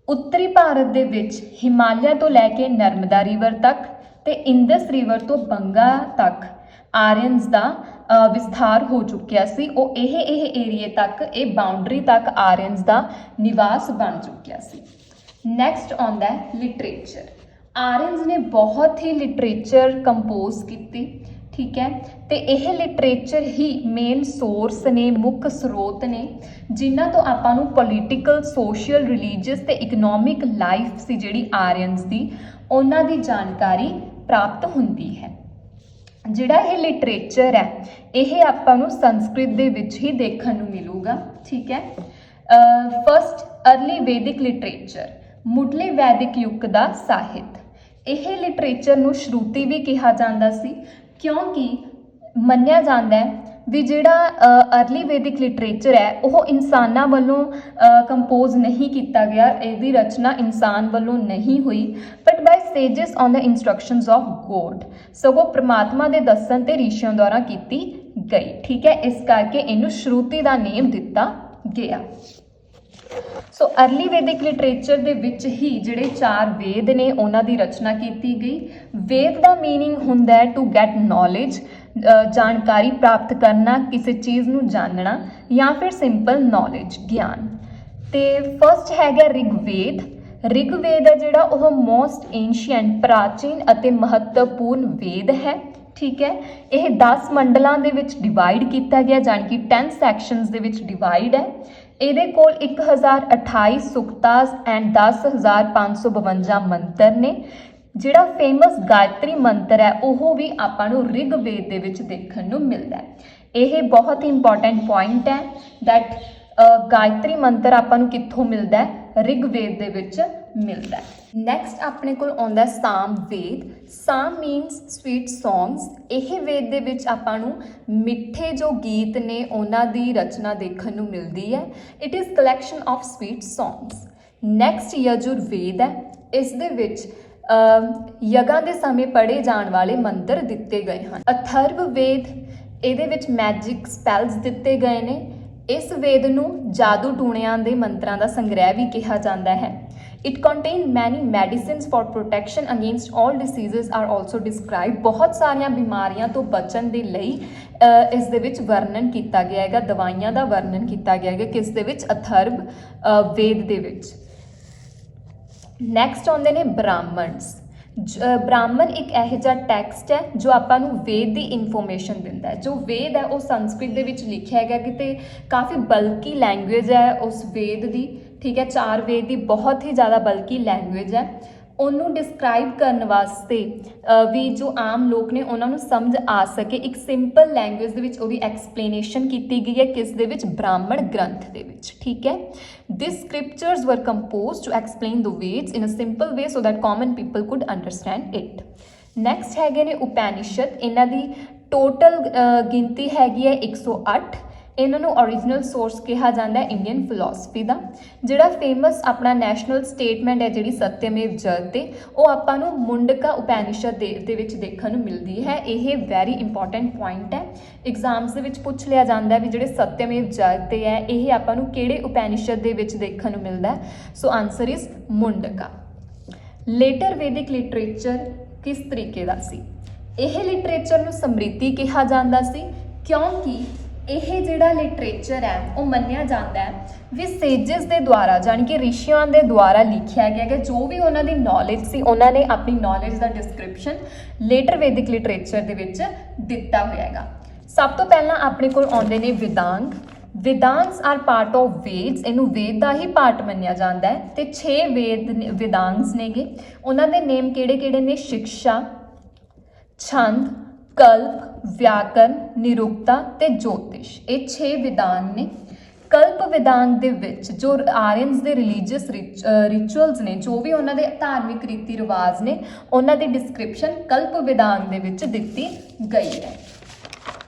Speaker 1: ਉੱਤਰੀ ਭਾਰਤ ਦੇ ਵਿੱਚ ਹਿਮਾਲਿਆ ਤੋਂ ਲੈ ਕੇ ਨਰਮਦਾ ਰਿਵਰ ਤੱਕ ਤੇ ਇੰਦਸ ਰਿਵਰ ਤੋਂ ਬੰਗਾ ਤੱਕ ਆਰੀਅਨਸ ਦਾ ਵਿਸਥਾਰ ਹੋ ਚੁੱਕਿਆ ਸੀ। ਉਹ ਇਹ ਏਰੀਏ ਤੱਕ, ਇਹ ਬਾਉਂਡਰੀ ਤੱਕ ਆਰੀਅਨਸ ਦਾ ਨਿਵਾਸ ਬਣ ਚੁੱਕਿਆ ਸੀ। ਨੈਕਸਟ ਆਉਂਦਾ ਹੈ ਲਿਟਰੇਚਰ। ਆਰੀਅਨਸ ਨੇ ਬਹੁਤ ਹੀ ਲਿਟਰੇਚਰ ਕੰਪੋਜ਼ ਕੀਤੀ, ਠੀਕ ਹੈ, ਤੇ ਇਹ ਲਿਟਰੇਚਰ ਹੀ ਮੇਨ ਸੋਰਸ ਨੇ, ਮੁੱਖ ਸਰੋਤ ਨੇ, ਜਿਨ੍ਹਾਂ ਤੋਂ ਆਪਾਂ ਨੂੰ ਪੋਲੀਟੀਕਲ, ਸੋਸ਼ਲ, ਰਿਲੀਜੀਅਸ ਤੇ ਇਕਨੋਮਿਕ ਲਾਈਫ ਸੀ ਜਿਹੜੀ ਆਰੀਅਨਸ ਦੀ, ਉਹਨਾਂ ਦੀ ਜਾਣਕਾਰੀ ਪ੍ਰਾਪਤ ਹੁੰਦੀ ਹੈ। ਜਿਹੜਾ ਇਹ ਲਿਟਰੇਚਰ ਹੈ ਇਹ ਆਪਾਂ ਨੂੰ ਸੰਸਕ੍ਰਿਤ ਦੇ ਵਿੱਚ ਹੀ ਦੇਖਣ ਨੂੰ ਮਿਲੂਗਾ, ਠੀਕ ਹੈ। ਫਸਟ ਅਰਲੀ ਵੈਦਿਕ ਲਿਟਰੇਚਰ, ਮੁੱਢਲੇ ਵੈਦਿਕ ਯੁੱਗ ਦਾ ਸਾਹਿਤ। ਇਹ ਲਿਟਰੇਚਰ ਨੂੰ ਸ਼ਰੂਤੀ ਵੀ ਕਿਹਾ ਜਾਂਦਾ ਸੀ ਕਿਉਂਕਿ ਮੰਨਿਆ ਜਾਂਦਾ ਹੈ ਵੀ ਜਿਹੜਾ अर्ਲੀ ਵੈਦਿਕ ਲਿਟਰੇਚਰ ਹੈ ਉਹ ਇਨਸਾਨਾਂ ਵੱਲੋਂ ਕੰਪੋਜ਼ ਨਹੀਂ ਕੀਤਾ ਗਿਆ, ਇਹਦੀ ਰਚਨਾ ਇਨਸਾਨ ਵੱਲੋਂ ਨਹੀਂ ਹੋਈ, but by sages on the instructions of God, ਸਗੋਂ ਪ੍ਰਮਾਤਮਾ ਦੇ ਦੱਸਣ ਤੇ ਰਿਸ਼ੀਆਂ ਦੁਆਰਾ ਕੀਤੀ ਗਈ। ਠੀਕ ਹੈ, ਇਸ ਕਰਕੇ ਇਹਨੂੰ ਸ਼ਰੂਤੀ ਦਾ ਨੇਮ ਦਿੱਤਾ ਗਿਆ। ਸੋ अर्ਲੀ ਵੈਦਿਕ ਲਿਟਰੇਚਰ ਦੇ ਵਿੱਚ ਹੀ ਜਿਹੜੇ 4 ਵੇਦ ਨੇ ਉਹਨਾਂ ਦੀ ਰਚਨਾ ਕੀਤੀ ਗਈ। ਵੇਦ ਦਾ ਮੀਨਿੰਗ ਹੁੰਦਾ ਹੈ ਟੂ ਗੈਟ ਨੌਲੇਜ, ਜਾਣਕਾਰੀ ਪ੍ਰਾਪਤ ਕਰਨਾ, ਕਿਸੇ ਚੀਜ਼ ਨੂੰ ਜਾਣਨਾ, ਜਾਂ ਫਿਰ ਸਿੰਪਲ ਨੌਲੇਜ, ਗਿਆਨ। ਤੇ ਫਸਟ ਹੈਗਾ ਰਿਗਵੇਦ। ਰਿਗਵੇਦ ਹੈ ਜਿਹੜਾ ਉਹ ਮੋਸਟ ਏਂਸ਼ੀਐਂਟ, ਪ੍ਰਾਚੀਨ ਅਤੇ ਮਹੱਤਵਪੂਰਨ ਵੇਦ ਹੈ। ਠੀਕ ਹੈ, ਇਹ 10 ਮੰਡਲਾਂ ਦੇ ਵਿੱਚ ਡਿਵਾਈਡ ਕੀਤਾ ਗਿਆ, ਜਾਣੀ ਕਿ 10 ਸੈਕਸ਼ਨਸ ਦੇ ਵਿੱਚ ਡਿਵਾਈਡ ਹੈ। ਇਹਦੇ ਕੋਲ 1028 ਸੁਕਤਾਸ ਐਂਡ 10,552 ਮੰਤਰ ਨੇ। ਜਿਹੜਾ ਫੇਮਸ ਗਾਇਤਰੀ ਮੰਤਰ ਹੈ ਉਹ ਵੀ ਆਪਾਂ ਨੂੰ ਰਿਗਵੇਦ ਦੇ ਵਿੱਚ ਦੇਖਣ ਨੂੰ ਮਿਲਦਾ ਹੈ। ਇਹ ਬਹੁਤ ਹੀ ਇੰਪੋਰਟੈਂਟ ਪੁਆਇੰਟ ਹੈ ਦੈਟ ਗਾਇਤਰੀ ਮੰਤਰ ਆਪਾਂ ਨੂੰ ਕਿੱਥੋਂ ਮਿਲਦਾ ਹੈ? ਰਿਗਵੇਦ ਦੇ ਵਿੱਚ ਮਿਲਦਾ ਹੈ। ਨੈਕਸਟ ਆਪਣੇ ਕੋਲ ਆਉਂਦਾ ਸਾਮ ਵੇਦ। ਸਾਮ ਮੀਨਸ ਸਵੀਟ ਸੌਂਗਸ। ਇਹ ਵੇਦ ਦੇ ਵਿੱਚ ਆਪਾਂ ਨੂੰ ਮਿੱਠੇ ਜੋ ਗੀਤ ਨੇ ਉਹਨਾਂ ਦੀ ਰਚਨਾ ਦੇਖਣ ਨੂੰ ਮਿਲਦੀ ਹੈ। It is collection of sweet songs. Next Yajurveda ਹੈ। ਇਸ ਦੇ ਵਿੱਚ ਯਗਾਂ ਦੇ ਸਮੇਂ ਪੜ੍ਹੇ ਜਾਣ ਵਾਲੇ ਮੰਤਰ ਦਿੱਤੇ ਗਏ ਹਨ। ਅਥਰਵ ਵੇਦ, ਇਹਦੇ ਵਿੱਚ ਮੈਜਿਕ ਸਪੈਲਸ ਦਿੱਤੇ ਗਏ ਨੇ। ਇਸ ਵੇਦ ਨੂੰ ਜਾਦੂ ਟੂਣਿਆਂ ਦੇ ਮੰਤਰਾਂ ਦਾ ਸੰਗ੍ਰਹਿ ਵੀ ਕਿਹਾ ਜਾਂਦਾ ਹੈ। ਇਟ ਕੰਟੇਨ ਮੈਨੀ medicines for protection against all diseases are also describe. ਬਹੁਤ ਸਾਰੀਆਂ ਬਿਮਾਰੀਆਂ ਤੋਂ ਬਚਣ ਦੇ ਲਈ ਇਸ ਦੇ ਵਿੱਚ ਵਰਣਨ ਕੀਤਾ ਗਿਆ ਹੈਗਾ, ਦਵਾਈਆਂ ਦਾ ਵਰਣਨ ਕੀਤਾ ਗਿਆ ਹੈਗਾ। ਕਿਸ ਦੇ ਵਿੱਚ? ਅਥਰਵ ਵੇਦ ਦੇ ਵਿੱਚ। ਨੈਕਸਟ ਆਉਂਦੇ ਨੇ ਬ੍ਰਾਹਮਣਸ। ਬ੍ਰਾਹਮਣ ਇੱਕ ਇਹੋ ਜਿਹਾ ਟੈਕਸਟ ਹੈ ਜੋ ਆਪਾਂ ਨੂੰ ਵੇਦ ਦੀ ਇਨਫੋਰਮੇਸ਼ਨ ਦਿੰਦਾ ਹੈ। ਜੋ ਵੇਦ ਹੈ ਉਹ ਸੰਸਕ੍ਰਿਤ ਦੇ ਵਿੱਚ ਲਿਖਿਆ ਹੈਗਾ ਕਿਤੇ ਕਾਫੀ ਬਲਕੀ ਲੈਂਗੁਏਜ ਹੈ ਉਸ ਵੇਦ ਦੀ। ਠੀਕ ਹੈ, 4 ਵੇਦ ਦੀ ਬਹੁਤ ਹੀ ਜ਼ਿਆਦਾ ਬਲਕੀ ਲੈਂਗੁਏਜ ਹੈ। ਉਹਨੂੰ ਡਿਸਕ੍ਰਾਈਬ ਕਰਨ ਵਾਸਤੇ ਵੀ ਜੋ ਆਮ ਲੋਕ ਨੇ ਉਹਨਾਂ ਨੂੰ ਸਮਝ ਆ ਸਕੇ ਇੱਕ ਸਿੰਪਲ ਲੈਂਗੁਏਜ ਦੇ ਵਿੱਚ ਉਹਦੀ ਐਕਸਪਲੇਨੇਸ਼ਨ ਕੀਤੀ ਗਈ ਹੈ। ਕਿਸ ਦੇ ਵਿੱਚ? ਬ੍ਰਾਹਮਣ ਗ੍ਰੰਥ ਦੇ ਵਿੱਚ। ਠੀਕ ਹੈ, this scriptures were composed to explain the Vedas in a simple way so that common people could understand it. Next ਹੈਗੇ ਨੇ ਉਪਨਿਸ਼ਦ। ਇਹਨਾਂ ਦੀ ਟੋਟਲ ਗਿਣਤੀ ਹੈਗੀ ਹੈ 108। ਇਹਨਾਂ ਨੂੰ ਓਰੀਜਨਲ ਸੋਰਸ ਕਿਹਾ ਜਾਂਦਾ ਹੈ ਇੰਡੀਅਨ ਫਿਲੋਸਫੀ ਦਾ। ਜਿਹੜਾ ਫੇਮਸ ਆਪਣਾ ਨੈਸ਼ਨਲ ਸਟੇਟਮੈਂਟ ਹੈ ਜਿਹੜੀ ਸਤਿਅਮੇਵ ਜਯਤੇ, ਉਹ ਆਪਾਂ ਨੂੰ ਮੁੰਡਕਾ ਉਪਨਿਸ਼ਦ ਦੇ ਵਿੱਚ ਦੇਖਣ ਨੂੰ ਮਿਲਦੀ ਹੈ। ਇਹ ਵੈਰੀ ਇੰਪੋਰਟੈਂਟ ਪੁਆਇੰਟ ਹੈ, ਐਗਜ਼ਾਮਸ ਦੇ ਵਿੱਚ ਪੁੱਛ ਲਿਆ ਜਾਂਦਾ ਵੀ ਜਿਹੜੇ ਸਤਿਅਮੇਵ ਜਯਤੇ ਹੈ ਇਹ ਆਪਾਂ ਨੂੰ ਕਿਹੜੇ ਉਪਨਿਸ਼ਦ ਦੇ ਵਿੱਚ ਦੇਖਣ ਨੂੰ ਮਿਲਦਾ? ਸੋ ਆਨਸਰ ਇਜ਼ ਮੁੰਡਕਾ। ਲੇਟਰ ਵੈਦਿਕ ਲਿਟਰੇਚਰ ਕਿਸ ਤਰੀਕੇ ਦਾ ਸੀ? ਇਹ ਲਿਟਰੇਚਰ ਨੂੰ ਸਮ੍ਰਿਤੀ ਕਿਹਾ ਜਾਂਦਾ ਸੀ ਕਿਉਂਕਿ ਇਹ ਜਿਹੜਾ ਲਿਟਰੇਚਰ ਹੈ ਉਹ ਮੰਨਿਆ ਜਾਂਦਾ ਹੈ ਵੀ ਸੇਜਸ ਦੇ ਦੁਆਰਾ, ਜਾਣੀ ਕਿ ਰਿਸ਼ੀਆਂ ਦੇ ਦੁਆਰਾ ਲਿਖਿਆ ਗਿਆ ਕਿ ਜੋ ਵੀ ਉਹਨਾਂ ਦੀ ਨੌਲੇਜ ਸੀ ਉਹਨਾਂ ਨੇ ਆਪਣੀ ਨੌਲੇਜ ਦਾ ਡਿਸਕ੍ਰਿਪਸ਼ਨ ਲੇਟਰ ਵੈਦਿਕ ਲਿਟਰੇਚਰ ਦੇ ਵਿੱਚ ਦਿੱਤਾ ਹੋਇਆ ਹੈਗਾ। ਸਭ ਤੋਂ ਪਹਿਲਾਂ ਆਪਣੇ ਕੋਲ ਆਉਂਦੇ ਨੇ ਵਿਦਾਂਗ। ਵਿਦਾਂਗਸ ਆਰ ਪਾਰਟ ਆਫ ਵੇਦਸ। ਇਹਨੂੰ ਵੇਦ ਦਾ ਹੀ ਪਾਰਟ ਮੰਨਿਆ ਜਾਂਦਾ ਹੈ ਤੇ 6 ਵਿਦਾਂਗਸ ਨੇਗੇ। ਉਹਨਾਂ ਦੇ ਨੇਮ ਕਿਹੜੇ ਕਿਹੜੇ ਨੇ? ਸ਼ਿਕਸ਼ਾ, ਛੰਦ, ਕਲਪ, ਵਿਆਕਰਨ, ਨਿਰੁਕਤਾ ਤੇ ਜੋਤਿਸ਼। ਇਹ 6 ਵਿਦਾਨ ਨੇ। ਕਲਪ ਵਿਦਾਨ ਦੇ ਵਿੱਚ ਜੋ ਆਰੀਅਨਸ ਦੇ ਰਿਲੀਜੀਅਸ ਰਿਚੁਅਲਸ ਨੇ, ਜੋ ਵੀ ਉਹਨਾਂ ਦੇ ਧਾਰਮਿਕ ਰੀਤੀ ਰਿਵਾਜ ਨੇ, ਉਹਨਾਂ ਦੀ ਡਿਸਕ੍ਰਿਪਸ਼ਨ ਕਲਪ ਵਿਦਾਨ ਦੇ ਵਿੱਚ ਦਿੱਤੀ ਗਈ ਹੈ।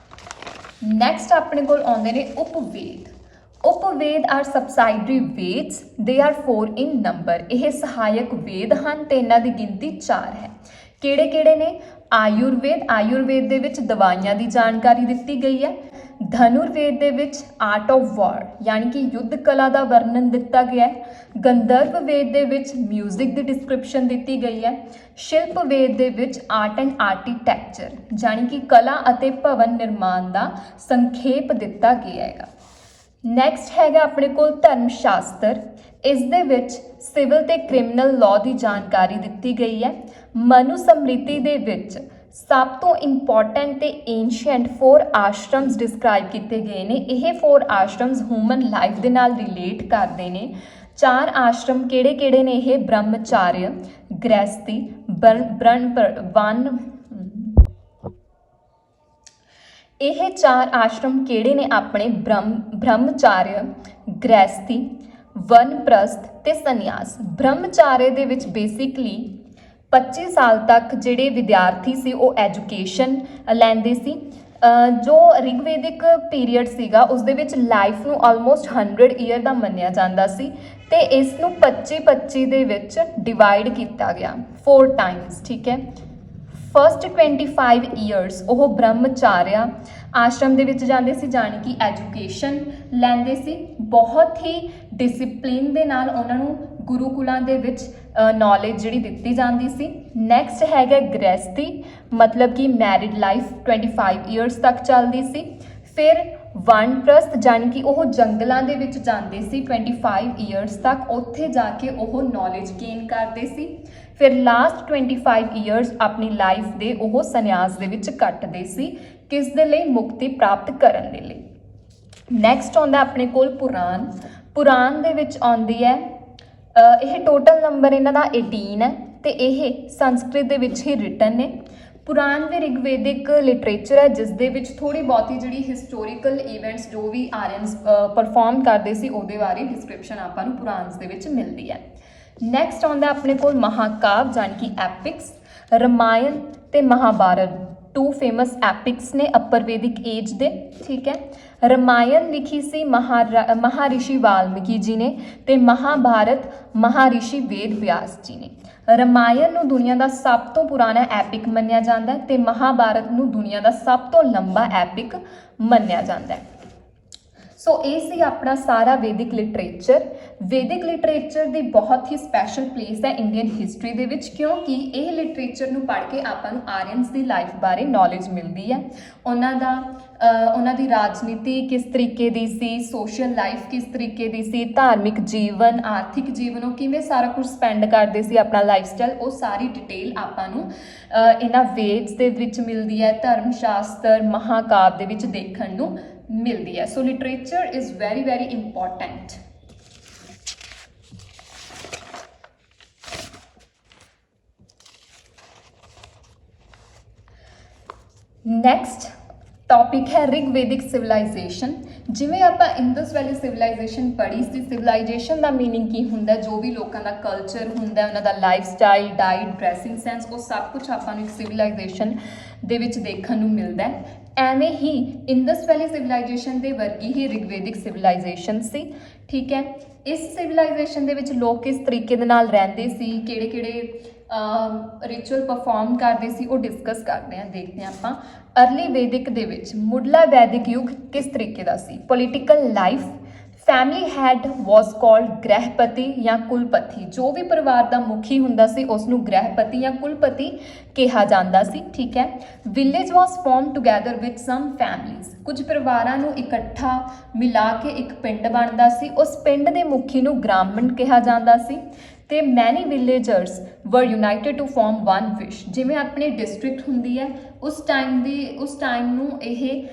Speaker 1: ਨੈਕਸਟ ਆਪਣੇ ਕੋਲ ਆਉਂਦੇ ਨੇ ਉਪਵੇਦ। ਉਪਵੇਦ R ਸਬਸਾਈਡਰੀ Vedas. They are 4 in number. ਇਹ ਸਹਾਇਕ ਵੇਦ ਹਨ ਤੇ ਇਹਨਾਂ ਦੀ ਗਿਣਤੀ 4 ਹੈ। ਕਿਹੜੇ ਕਿਹੜੇ ਨੇ? ਆਯੁਰਵੇਦ। ਆਯੁਰਵੇਦ ਦੇ ਵਿੱਚ ਦਵਾਈਆਂ ਦੀ ਜਾਣਕਾਰੀ ਦਿੱਤੀ ਗਈ ਹੈ। ਧਨੁਰਵੇਦ ਦੇ ਵਿੱਚ ਆਰਟ ਆਫ ਵਾਰ ਯਾਨੀ ਕਿ ਯੁੱਧ ਕਲਾ ਦਾ ਵਰਣਨ ਦਿੱਤਾ ਗਿਆ ਹੈ। ਗੰਧਰਵ ਵੇਦ ਦੇ ਵਿੱਚ ਮਿਊਜ਼ਿਕ ਦੀ ਡਿਸਕ੍ਰਿਪਸ਼ਨ ਦਿੱਤੀ ਗਈ ਹੈ। ਸ਼ਿਲਪ ਵੇਦ ਦੇ ਵਿੱਚ ਆਰਟ ਐਂਡ ਆਰਕੀਟੈਕਚਰ ਯਾਨੀ ਕਿ ਕਲਾ ਅਤੇ ਭਵਨ ਨਿਰਮਾਣ ਦਾ ਸੰਖੇਪ ਦਿੱਤਾ ਗਿਆ ਹੈਗਾ। ਨੈਕਸਟ ਹੈਗਾ ਆਪਣੇ ਕੋਲ ਧਰਮ ਸ਼ਾਸਤਰ। ਇਸ ਦੇ ਵਿੱਚ ਸਿਵਲ ਤੇ ਕ੍ਰਿਮੀਨਲ ਲਾਅ ਦੀ ਜਾਣਕਾਰੀ ਦਿੱਤੀ ਗਈ ਹੈ। ਮਨੂ ਸਮ੍ਰਿਤੀ ਦੇ ਵਿੱਚ ਸਭ ਤੋਂ ਇੰਪੋਰਟੈਂਟ ਤੇ ਏਂਸ਼ੀਐਂਟ 4 ਆਸ਼ਰਮਸ ਡਿਸਕ੍ਰਾਈਬ ਕੀਤੇ ਗਏ ਨੇ। ਇਹ 4 ਆਸ਼ਰਮਸ ਹਿਊਮਨ ਲਾਈਫ ਦੇ ਨਾਲ ਰਿਲੇਟ ਕਰਦੇ ਨੇ। 4 ਆਸ਼ਰਮ ਕਿਹੜੇ ਕਿਹੜੇ ਨੇ? ਇਹ ਬ੍ਰਹਮਚਾਰਿਆ, ਗ੍ਰਹਿਸਥੀ, ਇਹ 4 ਆਸ਼ਰਮ ਕਿਹੜੇ ਨੇ ਆਪਣੇ? ਬ੍ਰਹਮਚਾਰਿਆ, ਗ੍ਰਹਿਸਥੀ, ਵਨਪ੍ਰਸਥ ਤੇ ਸੰਨਿਆਸ। ਬ੍ਰਹਮਚਾਰਿਆ ਦੇ ਵਿੱਚ ਬੇਸਿਕਲੀ 25 ਸਾਲ ਤੱਕ ਜਿਹੜੇ ਵਿਦਿਆਰਥੀ ਸੀ ਉਹ ਐਜੂਕੇਸ਼ਨ ਲੈਂਦੇ ਸੀ। ਜੋ ਰਿਗਵੈਦਿਕ ਪੀਰੀਅਡ ਸੀਗਾ ਉਸ ਦੇ ਵਿੱਚ ਲਾਈਫ ਨੂੰ ਆਲਮੋਸਟ 100 ਈਅਰ ਦਾ ਮੰਨਿਆ ਜਾਂਦਾ ਸੀ ਤੇ ਇਸ ਨੂੰ 25-25 ਦੇ ਵਿੱਚ ਡਿਵਾਈਡ ਕੀਤਾ ਗਿਆ 4 ਟਾਈਮਸ, ਠੀਕ ਹੈ। ਫਸਟ 25 ਈਅਰਸ ਉਹ ਬ੍ਰਹਮਚਾਰਿਆ ਆਸ਼ਰਮ ਦੇ ਵਿੱਚ ਜਾਂਦੇ ਸੀ, ਜਾਣੀ ਕਿ ਐਜੂਕੇਸ਼ਨ ਲੈਂਦੇ ਸੀ। ਬਹੁਤ ਹੀ ਡਿਸਿਪਲਿਨ ਦੇ ਨਾਲ ਉਹਨਾਂ ਨੂੰ ਗੁਰੂਕੁਲਾਂ ਦੇ ਵਿੱਚ ਨੌਲੇਜ ਜਿਹੜੀ ਦਿੱਤੀ ਜਾਂਦੀ ਸੀ। ਨੈਕਸਟ ਹੈਗਾ ਗ੍ਰਹਿਸਥੀ, ਮਤਲਬ ਕਿ ਮੈਰਿਡ ਲਾਈਫ 25 ਈਅਰਸ ਤੱਕ ਚੱਲਦੀ ਸੀ। ਫਿਰ ਵਾਨਪ੍ਰਸਥ, ਜਾਣੀ ਕਿ ਉਹ ਜੰਗਲਾਂ ਦੇ ਵਿੱਚ ਜਾਂਦੇ ਸੀ 25 ਈਅਰਸ ਤੱਕ, ਉੱਥੇ ਜਾ ਕੇ ਉਹ ਨੌਲੇਜ ਗੇਨ ਕਰਦੇ ਸੀ। ਫਿਰ ਲਾਸਟ 25 ਈਅਰਸ ਆਪਣੀ ਲਾਈਫ ਦੇ ਉਹ ਸੰਨਿਆਸ ਦੇ ਵਿੱਚ ਕੱਟਦੇ ਸੀ, ਕਿਸ ਦੇ ਲਈ? ਮੁਕਤੀ ਪ੍ਰਾਪਤ ਕਰਨ ਦੇ ਲਈ। ਨੈਕਸਟ ਆਉਂਦਾ ਆਪਣੇ ਕੋਲ ਪੁਰਾਣ। ਪੁਰਾਣ ਦੇ ਵਿੱਚ ਆਉਂਦੀ ਹੈ ਇਹ ਟੋਟਲ ਨੰਬਰ ਇਹਨਾਂ ਦਾ 18 ਹੈ ਤੇ ਇਹ ਸੰਸਕ੍ਰਿਤ ਦੇ ਵਿੱਚ ਹੀ ਰਿਟਨ ਨੇ। ਪੁਰਾਣ ਵੀ ਰਿਗਵੈਦਿਕ ਲਿਟਰੇਚਰ ਹੈ ਜਿਸ ਦੇ ਵਿੱਚ ਥੋੜੀ ਬਹੁਤੀ ਜਿਹੜੀ ਹਿਸਟੋਰੀਕਲ ਇਵੈਂਟਸ ਜੋ ਵੀ ਆਰੀਅਨਸ ਪਰਫਾਰਮ ਕਰਦੇ ਸੀ ਉਹਦੇ ਬਾਰੇ ਡਿਸਕ੍ਰਿਪਸ਼ਨ ਆਪਾਂ ਨੂੰ ਪੁਰਾਣਸ ਦੇ ਵਿੱਚ ਮਿਲਦੀ ਹੈ। ਨੈਕਸਟ ਆਉਂਦਾ ਆਪਣੇ ਕੋਲ ਮਹਾਕਾਵ, ਜਾਣੀ ਕਿ ਐਪਿਕਸ। ਰਮਾਇਣ ਤੇ ਮਹਾਭਾਰਤ 2 ਫੇਮਸ ਐਪਿਕਸ ਨੇ ਅਪਰ ਵੈਦਿਕ ਏਜ ਦੇ, ਠੀਕ ਹੈ। ਰਮਾਇਣ ਲਿਖੀ ਸੀ ਮਹਾਰਿਸ਼ੀ ਵਾਲਮੀਕੀ ਜੀ ਨੇ ਤੇ ਮਹਾਭਾਰਤ ਮਹਾਰਿਸ਼ੀ ਵੇਦ ਵਿਆਸ ਜੀ ਨੇ। ਰਮਾਇਣ ਨੂੰ ਦੁਨੀਆ ਦਾ ਸਭ ਤੋਂ ਪੁਰਾਣਾ ਐਪਿਕ ਮੰਨਿਆ ਜਾਂਦਾ ਹੈ ਤੇ ਮਹਾਭਾਰਤ ਨੂੰ ਦੁਨੀਆ ਦਾ ਸਭ ਤੋਂ ਲੰਬਾ ਐਪਿਕ ਮੰਨਿਆ ਜਾਂਦਾ ਹੈ। ਸੋ ਇਹ ਸੀ ਆਪਣਾ ਸਾਰਾ ਵੈਦਿਕ ਲਿਟਰੇਚਰ। ਵੈਦਿਕ ਲਿਟਰੇਚਰ ਦੀ ਬਹੁਤ ਹੀ ਸਪੈਸ਼ਲ ਪਲੇਸ ਹੈ ਇੰਡੀਅਨ ਹਿਸਟਰੀ ਦੇ ਵਿੱਚ, ਕਿਉਂਕਿ ਇਹ ਲਿਟਰੇਚਰ ਨੂੰ ਪੜ੍ਹ ਕੇ ਆਪਾਂ ਨੂੰ ਆਰੀਅਨਸ ਦੀ ਲਾਈਫ ਬਾਰੇ ਨੌਲੇਜ ਮਿਲਦੀ ਹੈ। ਉਹਨਾਂ ਦੀ ਰਾਜਨੀਤੀ ਕਿਸ ਤਰੀਕੇ ਦੀ ਸੀ, ਸੋਸ਼ਲ ਲਾਈਫ ਕਿਸ ਤਰੀਕੇ ਦੀ ਸੀ, ਧਾਰਮਿਕ ਜੀਵਨ, ਆਰਥਿਕ ਜੀਵਨ, ਉਹ ਕਿਵੇਂ ਸਾਰਾ ਕੁਝ ਸਪੈਂਡ ਕਰਦੇ ਸੀ ਆਪਣਾ ਲਾਈਫ ਸਟਾਈਲ, ਉਹ ਸਾਰੀ ਡਿਟੇਲ ਆਪਾਂ ਨੂੰ ਇਹਨਾਂ ਵੇਦਸ ਦੇ ਵਿੱਚ ਮਿਲਦੀ ਹੈ, ਧਰਮ ਸ਼ਾਸਤਰ, ਮਹਾਕਾਵ ਦੇ ਵਿੱਚ ਦੇਖਣ ਨੂੰ ਮਿਲਦੀ ਹੈ। So literature is very very important. Next topic ਹੈ ਰਿਗਵੈਦਿਕ ਸਿਵਲਾਈਜੇਸ਼ਨ। ਜਿਵੇਂ ਆਪਾਂ ਇੰਡਸ ਵੈਲੀ ਸਿਵਲਾਈਜੇਸ਼ਨ ਪੜ੍ਹੀ ਸੀ, ਸਿਵਲਾਈਜੇਸ਼ਨ ਦਾ ਮੀਨਿੰਗ ਕੀ ਹੁੰਦਾ, ਜੋ ਵੀ ਲੋਕਾਂ ਦਾ ਕਲਚਰ ਹੁੰਦਾ, ਉਹਨਾਂ ਦਾ life style, diet, dressing sense, ਉਹ ਸਭ ਕੁਝ ਆਪਾਂ ਨੂੰ ਇੱਕ ਸਿਵਲਾਈਜੇਸ਼ਨ ਦੇ ਵਿੱਚ ਦੇਖਣ ਨੂੰ ਮਿਲਦਾ ਹੈ। ਐਵੇਂ ਹੀ ਇੰਡਸ ਵੈਲੀ ਸਿਵਲਾਈਜੇਸ਼ਨ ਦੇ ਵਰਗੀ ਹੀ ਰਿਗਵੈਦਿਕ ਸਿਵਲਾਈਜੇਸ਼ਨ ਸੀ, ਠੀਕ ਹੈ। ਇਸ ਸਿਵਲਾਈਜੇਸ਼ਨ ਦੇ ਵਿੱਚ ਲੋਕ ਕਿਸ ਤਰੀਕੇ ਦੇ ਨਾਲ ਰਹਿੰਦੇ ਸੀ, ਕਿਹੜੇ ਰਿਚੁਅਲ ਪਰਫਾਰਮ ਕਰਦੇ ਸੀ, ਉਹ ਡਿਸਕਸ ਕਰਦੇ ਹਾਂ, ਦੇਖਦੇ ਹਾਂ ਆਪਾਂ। ਅਰਲੀ ਵੈਦਿਕ ਦੇ ਵਿੱਚ ਮੁੱਢਲਾ ਵੈਦਿਕ ਯੁੱਗ ਕਿਸ ਤਰੀਕੇ ਦਾ ਸੀ? ਪੋਲੀਟੀਕਲ ਲਾਈਫ, ਫੈਮਿਲੀ ਹੈਡ ਵਾਸ ਕਾਲਡ ਗ੍ਰਹਿਪਤੀ ਜਾਂ ਕੁਲਪਤੀ। ਜੋ ਵੀ ਪਰਿਵਾਰ ਦਾ ਮੁਖੀ ਹੁੰਦਾ ਸੀ ਉਸ ਨੂੰ ਗ੍ਰਹਿਪਤੀ ਜਾਂ ਕੁਲਪਤੀ ਕਿਹਾ ਜਾਂਦਾ ਸੀ, ਠੀਕ ਹੈ। Village was form together with some families. ਕੁਝ ਪਰਿਵਾਰਾਂ ਨੂੰ ਇਕੱਠਾ ਮਿਲਾ ਕੇ ਇੱਕ ਪਿੰਡ ਬਣਦਾ ਸੀ, ਉਸ ਪਿੰਡ ਦੇ ਮੁਖੀ ਨੂੰ ਗ੍ਰਾਮਣ ਕਿਹਾ ਜਾਂਦਾ ਸੀ। ਤੇ ਮੈਨੀ ਵਿਲੇਜਰਸ ਵਰ ਯੂਨਾਈਟਿਡ ਟੂ ਫਾਰਮ ਵਨ ਵਿਸ਼। ਜਿਵੇਂ ਆਪਣੀ ਡਿਸਟ੍ਰਿਕਟ ਹੁੰਦੀ ਹੈ ਉਸ ਟਾਈਮ ਨੂੰ ਇਹ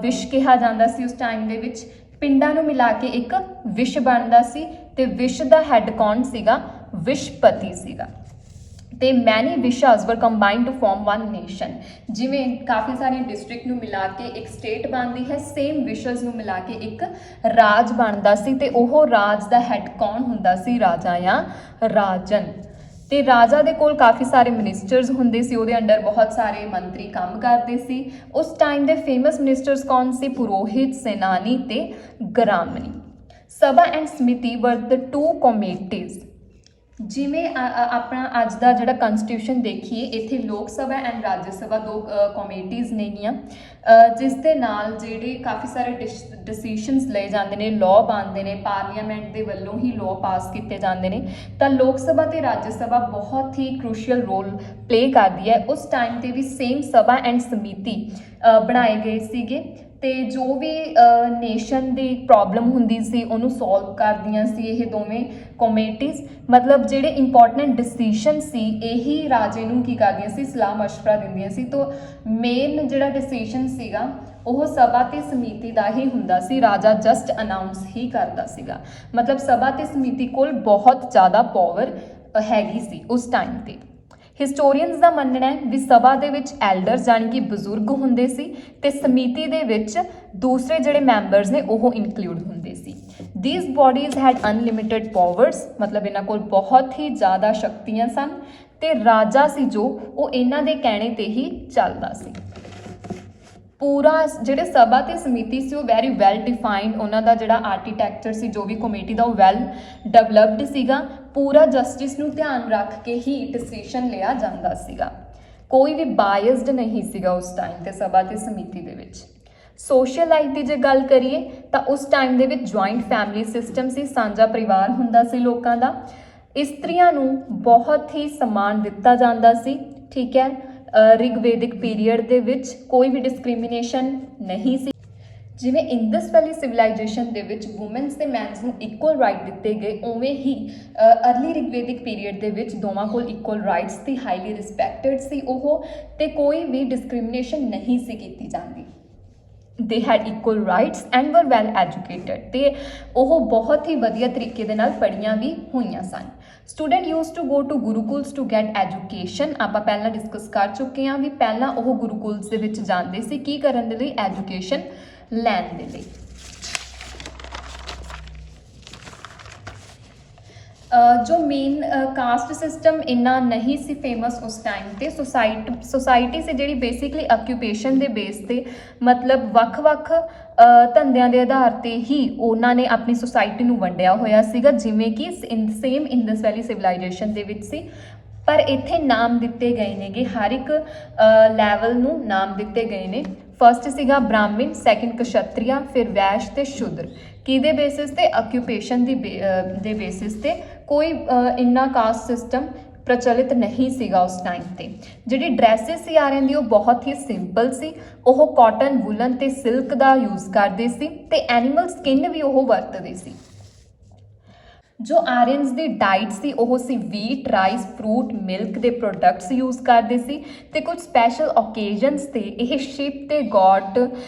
Speaker 1: ਵਿਸ਼ ਕਿਹਾ ਜਾਂਦਾ ਸੀ। ਉਸ ਟਾਈਮ ਦੇ ਵਿੱਚ ਪਿੰਡਾਂ ਨੂੰ ਮਿਲਾ ਕੇ ਇੱਕ ਵਿਸ਼ ਬਣਦਾ ਸੀ ਤੇ ਵਿਸ਼ ਦਾ ਹੈੱਡ ਕੌਣ ਸੀਗਾ? ਵਿਸ਼ਪਤੀ ਸੀਗਾ। ਤੇ ਮੈਨੀ ਵਿਸ਼ਾਸ were combined to form one nation. ਜਿਵੇਂ ਕਾਫੀ ਸਾਰੀਆਂ ਡਿਸਟ੍ਰਿਕਟ ਨੂੰ ਮਿਲਾ ਕੇ ਇੱਕ ਸਟੇਟ ਬਣਦੀ ਹੈ, ਸੇਮ ਵਿਸ਼ਸ ਨੂੰ ਮਿਲਾ ਕੇ ਇੱਕ ਰਾਜ ਬਣਦਾ ਸੀ ਤੇ ਉਹ ਰਾਜ ਦਾ ਹੈੱਡ ਕੌਣ ਹੁੰਦਾ ਸੀ? ਰਾਜਾ ਜਾਂ ਰਾਜਨ। ਤੇ ਰਾਜਾ ਦੇ ਕੋਲ ਕਾਫੀ ਸਾਰੇ ਮਿਨਿਸਟਰਸ ਹੁੰਦੇ ਸੀ, ਉਹਦੇ ਅੰਡਰ ਬਹੁਤ ਸਾਰੇ ਮੰਤਰੀ ਕੰਮ ਕਰਦੇ ਸੀ। ਉਸ ਟਾਈਮ ਦੇ ਫੇਮਸ ਮਿਨਿਸਟਰਸ ਕੌਣ ਸੀ? ਪੁਰੋਹਿਤ, ਸੈਨਾਨੀ ਤੇ ਗ੍ਰਾਮਣੀ। ਸਭਾ ਐਂਡ ਸਮਿਤੀ ਵਰ ਦ 2 ਕਮੇਟੀਜ਼। ਜਿਵੇਂ ਆਪਣਾ ਅੱਜ ਦਾ ਜਿਹੜਾ ਕਨਸਟੀਟਿਊਸ਼ਨ ਦੇਖੀਏ, ਇੱਥੇ ਲੋਕ ਸਭਾ ਐਂਡ ਰਾਜ ਸਭਾ 2 ਕਮੇਟੀਜ਼ ਨੇਗੀਆਂ, ਜਿਸ ਦੇ ਨਾਲ ਜਿਹੜੇ ਕਾਫੀ ਸਾਰੇ ਡਿਸੀਸ਼ਨਸ ਲਏ ਜਾਂਦੇ ਨੇ, ਲਾਅ ਬਣਦੇ ਨੇ, ਪਾਰਲੀਮੈਂਟ ਦੇ ਵੱਲੋਂ ਹੀ ਲਾਅ ਪਾਸ ਕੀਤੇ ਜਾਂਦੇ ਨੇ। ਤਾਂ ਲੋਕ ਸਭਾ ਤੇ ਰਾਜ ਸਭਾ ਬਹੁਤ ਹੀ ਕ੍ਰੂਸ਼ੀਅਲ ਰੋਲ ਪਲੇ ਕਰਦੀ ਹੈ। ਉਸ ਟਾਈਮ ਤੇ ਵੀ ਸੇਮ ਸਭਾ ਐਂਡ ਸਮਿਤੀ ਬਣਾਏ ਗਏ ਸੀਗੇ ਤੇ ਜੋ ਵੀ ਨੇਸ਼ਨ ਦੀ ਪ੍ਰੋਬਲਮ ਹੁੰਦੀ ਸੀ ਉਹਨੂੰ ਸੋਲਵ ਕਰਦੀਆਂ ਸੀ ਇਹ ਦੋਵੇਂ ਕਮੇਟੀਜ਼। ਮਤਲਬ ਜਿਹੜੇ ਇੰਪੋਰਟੈਂਟ ਡਿਸੀਸ਼ਨ ਸੀ ਇਹੀ ਰਾਜੇ ਨੂੰ ਕੀ ਕਰਦੀਆਂ ਸੀ? ਸਲਾਹ ਮਸ਼ਵਰਾ ਦਿੰਦੀਆਂ ਸੀ। ਤੋਂ ਮੇਨ ਜਿਹੜਾ ਡਿਸੀਸ਼ਨ ਸੀਗਾ ਉਹ ਸਭਾ ਤੇ ਸਮਿਤੀ ਦਾ ਹੀ ਹੁੰਦਾ ਸੀ, ਰਾਜਾ ਜਸਟ ਅਨਾਊਂਸ ਹੀ ਕਰਦਾ ਸੀਗਾ। ਮਤਲਬ ਸਭਾ ਤੇ ਸਮਿਤੀ ਕੋਲ ਬਹੁਤ ਜ਼ਿਆਦਾ ਪਾਵਰ ਹੈਗੀ ਸੀ ਉਸ ਟਾਈਮ ਤੇ। ਹਿਸਟੋਰੀਅਨਸ ਦਾ ਮੰਨਣਾ ਹੈ ਵੀ ਸਭਾ ਦੇ ਵਿੱਚ ਐਲਡਰਸ ਜਾਣੀ ਕਿ ਬਜ਼ੁਰਗ ਹੁੰਦੇ ਸੀ ਤੇ ਸਮਿਤੀ ਦੇ ਵਿੱਚ ਦੂਸਰੇ ਜਿਹੜੇ ਮੈਂਬਰਸ ਨੇ ਉਹ ਇਨਕਲੂਡ ਹੁੰਦੇ ਸੀ। These bodies had unlimited powers, ਮਤਲਬ ਇਹਨਾਂ ਕੋਲ ਬਹੁਤ ਹੀ ਜ਼ਿਆਦਾ ਸ਼ਕਤੀਆਂ ਸਨ ਤੇ ਰਾਜਾ ਸੀ ਜੋ ਉਹ ਇਹਨਾਂ ਦੇ ਕਹਿਣੇ ਤੇ ਹੀ ਚੱਲਦਾ ਸੀ। ਪੂਰਾ ਜਿਹੜੇ ਸਭਾ ਤੇ ਸਮਿਤੀ ਸੀ ਉਹ ਵੈਰੀ ਵੈਲ ਡਿਫਾਈਨਡ, ਉਹਨਾਂ ਦਾ ਜਿਹੜਾ ਆਰਕੀਟੈਕਚਰ ਸੀ ਜੋ ਵੀ ਕਮੇਟੀ ਦਾ ਉਹ ਵੈਲ ਡਿਵੈਲਪਡ ਸੀਗਾ। ਪੂਰਾ ਜਸਟਿਸ ਨੂੰ ਧਿਆਨ ਰੱਖ ਕੇ ਹੀ ਡਿਸੀਜਨ ਲਿਆ ਜਾਂਦਾ ਸੀਗਾ, ਕੋਈ ਵੀ ਬਾਇਸਡ ਨਹੀਂ ਸੀਗਾ ਉਸ ਟਾਈਮ ਤੇ ਸਭਾ ਤੇ ਸਮਿਤੀ ਦੇ ਵਿੱਚ। ਸੋਸ਼ਲ ਲਾਈਫ ਦੀ ਜੇ ਗੱਲ ਕਰੀਏ ਤਾਂ ਉਸ ਟਾਈਮ ਦੇ ਵਿੱਚ ਜੁਆਇੰਟ ਫੈਮਿਲੀ ਸਿਸਟਮ ਸੀ, ਸਾਂਝਾ ਪਰਿਵਾਰ ਹੁੰਦਾ ਸੀ ਲੋਕਾਂ ਦਾ। ਇਸਤਰੀਆਂ ਨੂੰ ਬਹੁਤ ਹੀ ਸਨਮਾਨ ਦਿੱਤਾ ਜਾਂਦਾ ਸੀ, ਠੀਕ ਹੈ। ਰਿਗਵੇਦਿਕ ਪੀਰੀਅਡ ਦੇ ਵਿੱਚ ਕੋਈ ਵੀ ਡਿਸਕ੍ਰਿਮੀਨੇਸ਼ਨ ਨਹੀਂ ਸੀ। ਜਿਵੇਂ ਇੰਡਸ ਵੈਲੀ ਸਿਵਲਾਈਜੇਸ਼ਨ ਦੇ ਵਿੱਚ ਵੂਮਨਸ ਤੇ ਮੈਨਸ ਨੂੰ ਇਕੁਅਲ ਰਾਈਟ ਦਿੱਤੇ ਗਏ, ਉਵੇਂ ਹੀ ਅਰਲੀ ਰਿਗਵੇਦਿਕ ਪੀਰੀਅਡ ਦੇ ਵਿੱਚ ਦੋਵਾਂ ਕੋਲ ਇਕੁਅਲ ਰਾਈਟਸ ਸੀ, ਹਾਈਲੀ ਰਿਸਪੈਕਟਡ ਸੀ ਉਹ, ਤੇ ਕੋਈ ਵੀ ਡਿਸਕ੍ਰਿਮੀਨੇਸ਼ਨ ਨਹੀਂ ਸੀ ਕੀਤੀ ਜਾਂਦੀ। ਦੇ ਹੈਡ ਇਕੁਅਲ ਰਾਈਟਸ ਐਂਡ ਵਰ ਵੈਲ ਐਜੂਕੇਟਡ, ਤੇ ਉਹ ਬਹੁਤ ਹੀ ਵਧੀਆ ਤਰੀਕੇ ਦੇ ਨਾਲ ਪੜ੍ਹੀਆਂ ਵੀ ਹੋਈਆਂ ਸਨ। Student use to go to gurukuls to get education, ਆਪਾਂ ਪਹਿਲਾਂ ਡਿਸਕਸ ਕਰ ਚੁੱਕੇ ਹਾਂ ਵੀ ਪਹਿਲਾਂ ਉਹ ਗੁਰੂਕੁਲਸ ਦੇ ਵਿੱਚ ਜਾਂਦੇ ਸੀ ਕੀ ਕਰਨ ਦੇ ਲਈ, ਐਜੂਕੇਸ਼ਨ ਲੈਣ ਦੇ ਲਈ। ਜੋ ਮੇਨ ਕਾਸਟ ਸਿਸਟਮ ਇੰਨਾ ਨਹੀਂ ਸੀ ਫੇਮਸ ਉਸ ਟਾਈਮ ਤੇ। ਸੋਸਾਇਟੀ ਸੀ ਜਿਹੜੀ ਬੇਸਿਕਲੀ ਆਕਿਊਪੇਸ਼ਨ ਦੇ ਬੇਸ ਤੇ, ਮਤਲਬ ਵੱਖ-ਵੱਖ ਧੰਦਿਆਂ ਦੇ ਆਧਾਰ ਤੇ ਹੀ ਉਹਨਾਂ ਨੇ ਆਪਣੀ ਸੋਸਾਇਟੀ ਨੂੰ ਵੰਡਿਆ ਹੋਇਆ ਸੀਗਾ, ਜਿਵੇਂ ਕਿ ਸੇਮ ਇੰਡਸ ਵੈਲੀ ਸਿਵਲਾਈਜੇਸ਼ਨ ਦੇ ਵਿੱਚ ਸੀ। ਪਰ ਇੱਥੇ ਨਾਮ ਦਿੱਤੇ ਗਏ ਨੇਗੇ, ਹਰ ਇੱਕ ਲੈਵਲ ਨੂੰ ਨਾਮ ਦਿੱਤੇ ਗਏ ਨੇ। ਫਸਟ ਸੀਗਾ ਬ੍ਰਾਹਮਣ, ਸੈਕਿੰਡ ਕਸ਼ਤਰੀਆ, ਫਿਰ ਵੈਸ਼ ਤੇ ਸ਼ੂਦਰ। ਕਿਹਦੇ ਬੇਸਿਸ ਤੇ, ਆਕਿਊਪੇਸ਼ਨ ਦੇ ਬੇਸਿਸ ਤੇ। ਕੋਈ ਇੰਨਾ ਕਾਸਟ ਸਿਸਟਮ ਪ੍ਰਚਲਿਤ ਨਹੀਂ ਸੀਗਾ ਉਸ ਟਾਈਮ ਤੇ। ਜਿਹੜੀ ਡਰੈਸਿਸ ਸੀ ਆਰਿਆਂ ਦੀ ਉਹ ਬਹੁਤ ਹੀ ਸਿੰਪਲ ਸੀ, ਉਹ ਕਾਟਨ, ਵੂਲਨ ਤੇ ਸਿਲਕ ਦਾ ਯੂਜ਼ ਕਰਦੇ ਸੀ, ਤੇ ਐਨੀਮਲ ਸਕਿਨ ਵੀ ਉਹ ਵਰਤਦੇ ਸੀ। ਜੋ ਆਰੀਅਨਸ ਦੀ ਡਾਈਟ ਸੀ ਉਹ ਸੀ ਵੀਟ, ਰਾਈਸ, ਫਰੂਟ, ਮਿਲਕ ਦੇ ਪ੍ਰੋਡਕਟਸ ਯੂਜ਼ ਕਰਦੇ ਸੀ, ਤੇ ਕੁਝ ਸਪੈਸ਼ਲ ਓਕੇਜ਼ਨਸ ਤੇ ਇਹ ਸ਼ਿਪ ਤੇ ਗੋਟ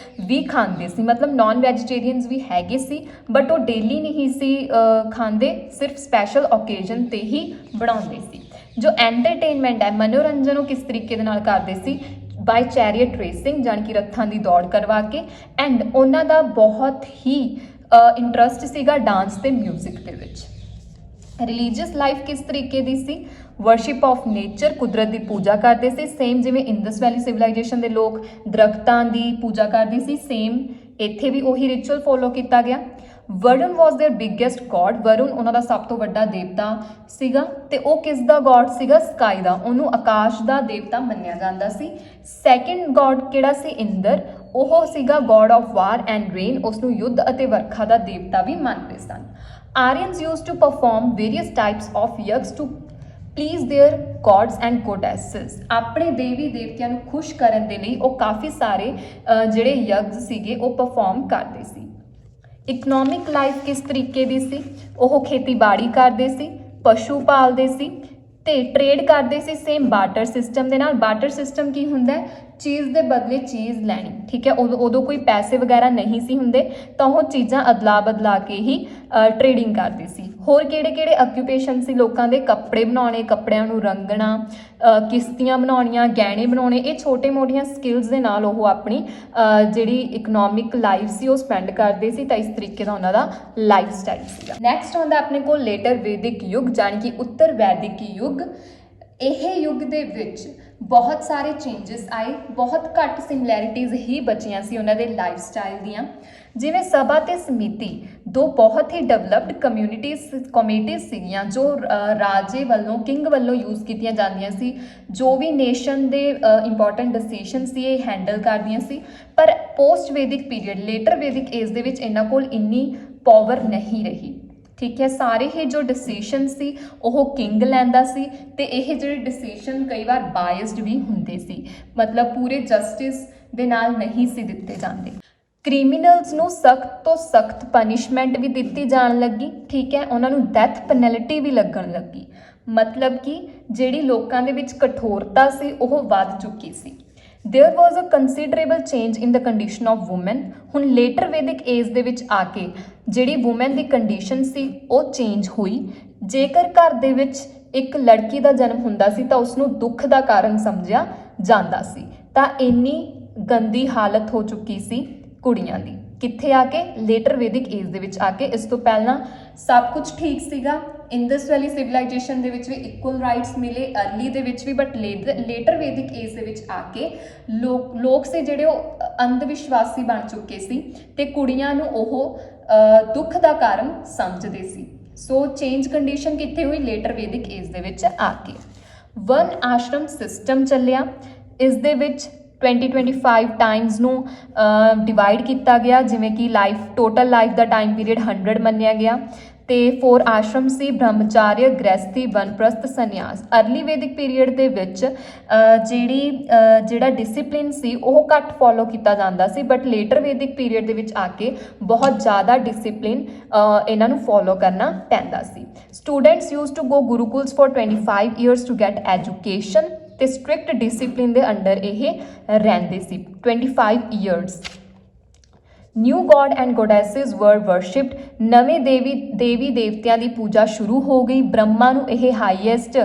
Speaker 1: ਵੀ ਖਾਂਦੇ ਸੀ। ਮਤਲਬ ਨਾਨ ਵੈਜੀਟੇਰੀਅਨਸ ਵੀ ਹੈਗੇ ਸੀ, ਬਟ ਉਹ ਡੇਲੀ ਨਹੀਂ ਸੀ ਖਾਂਦੇ, ਸਿਰਫ ਸਪੈਸ਼ਲ ਓਕੇਜ਼ਨ ਤੇ ਹੀ ਬਣਾਉਂਦੇ ਸੀ। ਜੋ ਐਂਟਰਟੇਨਮੈਂਟ ਹੈ, ਮਨੋਰੰਜਨ, ਉਹ ਕਿਸ ਤਰੀਕੇ ਦੇ ਨਾਲ ਕਰਦੇ ਸੀ, ਬਾਈ ਚੈਰੀਅਟ ਰੇਸਿੰਗ, ਜਾਣੀ ਕਿ ਰੱਥਾਂ ਦੀ ਦੌੜ ਕਰਵਾ ਕੇ। ਐਂਡ ਉਹਨਾਂ ਦਾ ਬਹੁਤ ਹੀ ਇੰਟਰਸਟ ਸੀਗਾ ਡਾਂਸ ਤੇ ਮਿਊਜ਼ਿਕ ਦੇ ਵਿੱਚ। ਰਿਲੀਜੀਅਸ ਲਾਈਫ ਕਿਸ ਤਰੀਕੇ ਦੀ ਸੀ, ਵਰਸ਼ਿਪ ਆਫ ਨੇਚਰ, ਕੁਦਰਤ ਦੀ ਪੂਜਾ ਕਰਦੇ ਸੀ, ਸੇਮ ਜਿਵੇਂ ਇੰਡਸ ਵੈਲੀ ਸਿਵਲਾਈਜੇਸ਼ਨ ਦੇ ਲੋਕ ਦਰਖਤਾਂ ਦੀ ਪੂਜਾ ਕਰਦੇ ਸੀ, ਸੇਮ ਇੱਥੇ ਵੀ ਉਹੀ ਰਿਚੁਅਲ ਫੋਲੋ ਕੀਤਾ ਗਿਆ। Varun was their biggest god, Varun ਉਹਨਾਂ ਦਾ ਸਭ ਤੋਂ ਵੱਡਾ ਦੇਵਤਾ ਸੀਗਾ, ਤੇ ਉਹ ਕਿਸ ਦਾ ਗॉड ਸੀਗਾ, ਸਕਾਈ ਦਾ, ਉਹਨੂੰ ਆਕਾਸ਼ ਦਾ ਦੇਵਤਾ ਮੰਨਿਆ ਜਾਂਦਾ ਸੀ। ਸੈਕਿੰਡ ਗॉड ਕਿਹੜਾ ਸੀ, ਇੰਦਰ, ਉਹ ਸੀਗਾ god of war and rain, ਉਸ ਨੂੰ ਯੁੱਧ ਅਤੇ ਵਰਖਾ ਦਾ ਦੇਵਤਾ ਵੀ ਮੰਨਦੇ ਸਨ। Aryans used to perform various types of yags to please their gods and goddesses, ਆਪਣੇ ਦੇਵੀ ਦੇਵਤਿਆਂ ਨੂੰ ਖੁਸ਼ ਕਰਨ ਦੇ ਲਈ ਉਹ ਕਾਫੀ ਸਾਰੇ ਜਿਹੜੇ ਯਗਸ ਸੀਗੇ ਉਹ ਪਰਫਾਰਮ ਕਰਦੇ ਸੀ। ਇਕਨੋਮਿਕ ਲਾਈਫ ਕਿਸ ਤਰੀਕੇ ਦੀ ਸੀ, ਉਹ ਖੇਤੀਬਾੜੀ ਕਰਦੇ ਸੀ, ਪਸ਼ੂ ਪਾਲਦੇ ਸੀ, ਤੇ ਟ੍ਰੇਡ ਕਰਦੇ ਸੀ ਸੇਮ ਬਾਰਟਰ ਸਿਸਟਮ ਦੇ ਨਾਲ। ਬਾਰਟਰ ਸਿਸਟਮ ਕੀ ਹੁੰਦਾ ਹੈ, ਚੀਜ਼ ਦੇ ਬਦਲੇ ਚੀਜ਼ ਲੈਣੀ, ਠੀਕ ਹੈ। ਉਦੋਂ ਕੋਈ ਪੈਸੇ ਵਗੈਰਾ ਨਹੀਂ ਸੀ ਹੁੰਦੇ, ਤਾਂ ਉਹ ਚੀਜ਼ਾਂ ਅਦਲਾ ਬਦਲਾ ਕੇ ਹੀ ਟ੍ਰੇਡਿੰਗ ਕਰਦੇ ਸੀ। ਹੋਰ ਕਿਹੜੇ ਕਿਹੜੇ ਆਕਿਊਪੇਸ਼ਨ ਸੀ ਲੋਕਾਂ ਦੇ, ਕੱਪੜੇ ਬਣਾਉਣੇ, ਕੱਪੜਿਆਂ ਨੂੰ ਰੰਗਣਾ, ਕਿਸ਼ਤੀਆਂ ਬਣਾਉਣੀਆਂ, ਗਹਿਣੇ ਬਣਾਉਣੇ, ਇਹ ਛੋਟੇ ਮੋਟੀਆਂ ਸਕਿੱਲਸ ਦੇ ਨਾਲ ਉਹ ਆਪਣੀ ਜਿਹੜੀ ਇਕਨੋਮਿਕ ਲਾਈਫ ਸੀ ਉਹ ਸਪੈਂਡ ਕਰਦੇ ਸੀ। ਤਾਂ ਇਸ ਤਰੀਕੇ ਦਾ ਉਹਨਾਂ ਦਾ ਲਾਈਫ ਸਟਾਈਲ ਸੀਗਾ। ਨੈਕਸਟ ਆਉਂਦਾ ਆਪਣੇ ਕੋਲ ਲੇਟਰ ਵੈਦਿਕ ਯੁੱਗ, ਜਾਣੀ ਕਿ ਉੱਤਰ ਵੈਦਿਕ ਯੁੱਗ। ਇਹ ਯੁੱਗ ਦੇ ਵਿੱਚ ਬਹੁਤ ਸਾਰੇ ਚੇਂਜਸ ਆਏ, ਬਹੁਤ ਘੱਟ ਸਿਮਿਲੈਰਿਟੀਜ਼ ਹੀ ਬਚੀਆਂ ਸੀ ਉਹਨਾਂ ਦੇ ਲਾਈਫ ਸਟਾਈਲ ਦੀਆਂ। ਜਿਵੇਂ ਸਭਾ ਤੇ ਸਮਿਤੀ ਦੋ ਬਹੁਤ ਹੀ ਡਿਵੈਲਪਡ ਕਮੇਟੀਜ਼ ਸੀਗੀਆਂ ਜੋ ਰਾਜੇ ਵੱਲੋਂ, ਕਿੰਗ ਵੱਲੋਂ ਯੂਜ਼ ਕੀਤੀਆਂ ਜਾਂਦੀਆਂ ਸੀ। ਜੋ ਵੀ ਨੇਸ਼ਨ ਦੇ ਇੰਪੋਰਟੈਂਟ ਡਿਸੀਸ਼ਨ ਸੀ ਇਹ ਹੈਂਡਲ ਕਰਦੀਆਂ ਸੀ। ਪਰ ਪੋਸਟ ਵੈਦਿਕ ਪੀਰੀਅਡ, ਲੇਟਰ ਵੈਦਿਕ ਏਜ ਦੇ ਵਿੱਚ ਇਹਨਾਂ ਕੋਲ ਇੰਨੀ ਪਾਵਰ ਨਹੀਂ ਰਹੀ, ਠੀਕ ਹੈ। ਸਾਰੇ ਹੀ ਜੋ ਡਿਸੀਸ਼ਨ ਸੀ ਉਹ ਕਿੰਗ ਲੈਂਦਾ ਸੀ, ਤੇ ਇਹ ਜਿਹੜੇ ਡਿਸੀਸ਼ਨ ਕਈ ਵਾਰ ਬਾਇਸਡ ਵੀ ਹੁੰਦੇ ਸੀ, ਮਤਲਬ ਪੂਰੇ ਜਸਟਿਸ ਦੇ ਨਾਲ ਨਹੀਂ ਸੀ ਦਿੱਤੇ ਜਾਂਦੇ। ਕ੍ਰਿਮੀਨਲਸ ਨੂੰ ਸਖਤ ਤੋਂ ਸਖਤ ਪਨਿਸ਼ਮੈਂਟ ਵੀ ਦਿੱਤੀ ਜਾਣ ਲੱਗੀ, ਠੀਕ ਹੈ। ਉਹਨਾਂ ਨੂੰ ਡੈਥ ਪੈਨਲਟੀ ਵੀ ਲੱਗਣ ਲੱਗੀ, ਮਤਲਬ ਕਿ ਜਿਹੜੀ ਲੋਕਾਂ ਦੇ ਵਿੱਚ ਕਠੋਰਤਾ ਸੀ ਉਹ ਵੱਧ ਚੁੱਕੀ ਸੀ। There was a considerable change in the condition of women। ਹੁਣ ਲੇਟਰ ਵੈਦਿਕ ਏਜ ਦੇ ਵਿੱਚ ਆ ਕੇ ਜਿਹੜੀ ਵੂਮਨ ਦੀ ਕੰਡੀਸ਼ਨ ਸੀ ਉਹ ਚੇਂਜ ਹੋਈ। ਜੇਕਰ ਘਰ ਦੇ ਵਿੱਚ ਇੱਕ ਲੜਕੀ ਦਾ ਜਨਮ ਹੁੰਦਾ ਸੀ ਤਾਂ ਉਸ ਨੂੰ ਦੁੱਖ ਦਾ ਕਾਰਨ ਸਮਝਿਆ ਜਾਂਦਾ ਸੀ। ਤਾਂ ਇੰਨੀ ਗੰਦੀ ਹਾਲਤ ਹੋ ਚੁੱਕੀ ਸੀ ਕੁੜੀਆਂ ਦੀ, ਕਿੱਥੇ ਆ ਕੇ, ਲੇਟਰ ਵੈਦਿਕ ਏਜ ਦੇ ਵਿੱਚ ਆ ਕੇ। ਇਸ ਤੋਂ ਪਹਿਲਾਂ ਸਭ ਕੁਝ ਠੀਕ ਸੀਗਾ, ਇੰਦਸ ਵੈਲੀ ਸਿਵਲਾਈਜੇਸ਼ਨ ਦੇ ਵਿੱਚ ਵੀ ਇਕੁਅਲ ਰਾਈਟਸ ਮਿਲੇ, ਅਰਲੀ ਦੇ ਵਿੱਚ ਵੀ, ਬਟ ਲੇਟਰ ਵੈਦਿਕ ਏਜ ਦੇ ਵਿੱਚ ਆ ਕੇ ਲੋਕ ਸੀ ਜਿਹੜੇ ਉਹ ਅੰਧ ਵਿਸ਼ਵਾਸੀ ਬਣ ਚੁੱਕੇ ਸੀ ਤੇ ਕੁੜੀਆਂ ਨੂੰ ਉਹ ਦੁੱਖ ਦਾ ਕਾਰਨ ਸਮਝਦੇ ਸੀ। ਸੋ ਚੇਂਜ ਕੰਡੀਸ਼ਨ ਕਿੱਥੇ ਹੋਈ? ਲੇਟਰ ਵੈਦਿਕ ਏਜ ਦੇ ਵਿੱਚ ਆ ਕੇ। ਵਨ ਆਸ਼ਰਮ ਸਿਸਟਮ ਚੱਲਿਆ, ਇਸ ਦੇ ਵਿੱਚ 20-25 ਟਾਈਮਸ ਨੂੰ ਡਿਵਾਈਡ ਕੀਤਾ ਗਿਆ, ਜਿਵੇਂ ਕਿ ਟੋਟਲ ਲਾਈਫ ਦਾ ਟਾਈਮ ਪੀਰੀਅਡ 100 ਮੰਨਿਆ ਗਿਆ। ਤੇ 4 ਆਸ਼ਰਮ ਸੀ, ਬ੍ਰਹਮਚਾਰਿਆ, ਗ੍ਰਹਿਸਥੀ, ਵਨਪ੍ਰਸਥ, ਸੰਨਿਆਸ। ਅਰਲੀ ਵੈਦਿਕ ਪੀਰੀਅਡ ਦੇ ਵਿੱਚ ਜਿਹੜਾ ਡਿਸਿਪਲਿਨ ਸੀ ਉਹ ਘੱਟ ਫੋਲੋ ਕੀਤਾ ਜਾਂਦਾ ਸੀ, ਬਟ ਲੇਟਰ ਵੈਦਿਕ ਪੀਰੀਅਡ ਦੇ ਵਿੱਚ ਆ ਕੇ ਬਹੁਤ ਜ਼ਿਆਦਾ ਡਿਸਿਪਲਿਨ ਇਹਨਾਂ ਨੂੰ ਫੋਲੋ ਕਰਨਾ ਪੈਂਦਾ ਸੀ। Students use to go gurukuls for 25 years to get education ਤੇ ਸਟ੍ਰਿਕਟ ਡਿਸਿਪਲਿਨ ਦੇ ਅੰਡਰ ਇਹ ਰਹਿੰਦੇ ਸੀ 25 years. New god and goddesses were worshipped, ਨਵੇਂ ਦੇਵੀ ਦੇਵਤਿਆਂ ਦੀ ਪੂਜਾ ਸ਼ੁਰੂ ਹੋ ਗਈ। ਬ੍ਰਹਮਾ ਨੂੰ ਇਹ ਹਾਈਐਸਟ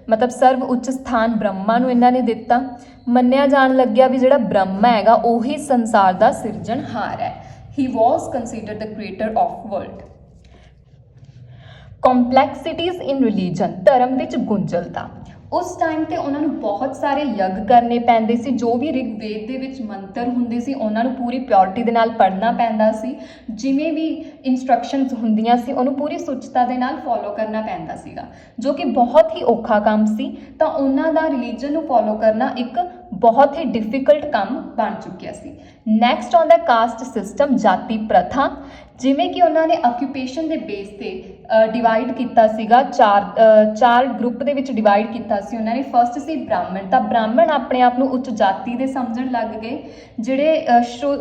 Speaker 1: ਮਤਲਬ ਸਰਵ ਉੱਚ ਸਥਾਨ ਬ੍ਰਹਮਾ ਨੂੰ ਇਹਨਾਂ ਨੇ ਦਿੱਤਾ। ਮੰਨਿਆ ਜਾਣ ਲੱਗਿਆ ਵੀ ਜਿਹੜਾ ਬ੍ਰਹਮਾ ਹੈਗਾ ਉਹੀ ਸੰਸਾਰ ਦਾ ਸਿਰਜਣਹਾਰ ਹੈ। He was considered the creator of world. Complexities in religion, ਧਰਮ ਵਿੱਚ ਗੁੰਝਲਤਾ। ਉਸ ਟਾਈਮ ਤੇ ਉਹਨਾਂ ਨੂੰ ਬਹੁਤ ਸਾਰੇ ਯੱਗ ਕਰਨੇ ਪੈਂਦੇ ਸੀ। ਜੋ ਵੀ ਰਿਗਵੇਦ ਦੇ ਵਿੱਚ ਮੰਤਰ ਹੁੰਦੇ ਸੀ ਉਹਨਾਂ ਨੂੰ ਪੂਰੀ ਪਿਓਰਿਟੀ ਦੇ ਨਾਲ ਪੜ੍ਹਨਾ ਪੈਂਦਾ ਸੀ। ਜਿਵੇਂ ਵੀ ਇਨਸਟਰਕਸ਼ਨਸ ਹੁੰਦੀਆਂ ਸੀ ਉਹਨੂੰ ਪੂਰੀ ਸੁੱਚਤਾ ਦੇ ਨਾਲ ਫੋਲੋ ਕਰਨਾ ਪੈਂਦਾ ਸੀਗਾ, ਜੋ ਕਿ ਬਹੁਤ ਹੀ ਔਖਾ ਕੰਮ ਸੀ। ਤਾਂ ਉਹਨਾਂ ਦਾ ਰਿਲੀਜਨ ਨੂੰ ਫੋਲੋ ਕਰਨਾ ਇੱਕ ਬਹੁਤ ਹੀ ਡਿਫਿਕਲਟ ਕੰਮ ਬਣ ਚੁੱਕਿਆ ਸੀ। ਨੈਕਸਟ ਆਉਂਦਾ ਕਾਸਟ ਸਿਸਟਮ, ਜਾਤੀ ਪ੍ਰਥਾ। ਜਿਵੇਂ ਕਿ ਉਹਨਾਂ ਨੇ ਆਕਿਊਪੇਸ਼ਨ ਦੇ ਬੇਸ ਤੇ ਡਿਵਾਈਡ ਕੀਤਾ ਸੀਗਾ, ਚਾਰ ਗਰੁੱਪ ਦੇ ਵਿੱਚ ਡਿਵਾਈਡ ਕੀਤਾ ਸੀ ਉਹਨਾਂ ਨੇ। ਫਸਟ ਸੀ ਬ੍ਰਾਹਮਣ, ਤਾਂ ਬ੍ਰਾਹਮਣ ਆਪਣੇ ਆਪ ਨੂੰ ਉੱਚ ਜਾਤੀ ਦੇ ਸਮਝਣ ਲੱਗ ਗਏ। ਜਿਹੜੇ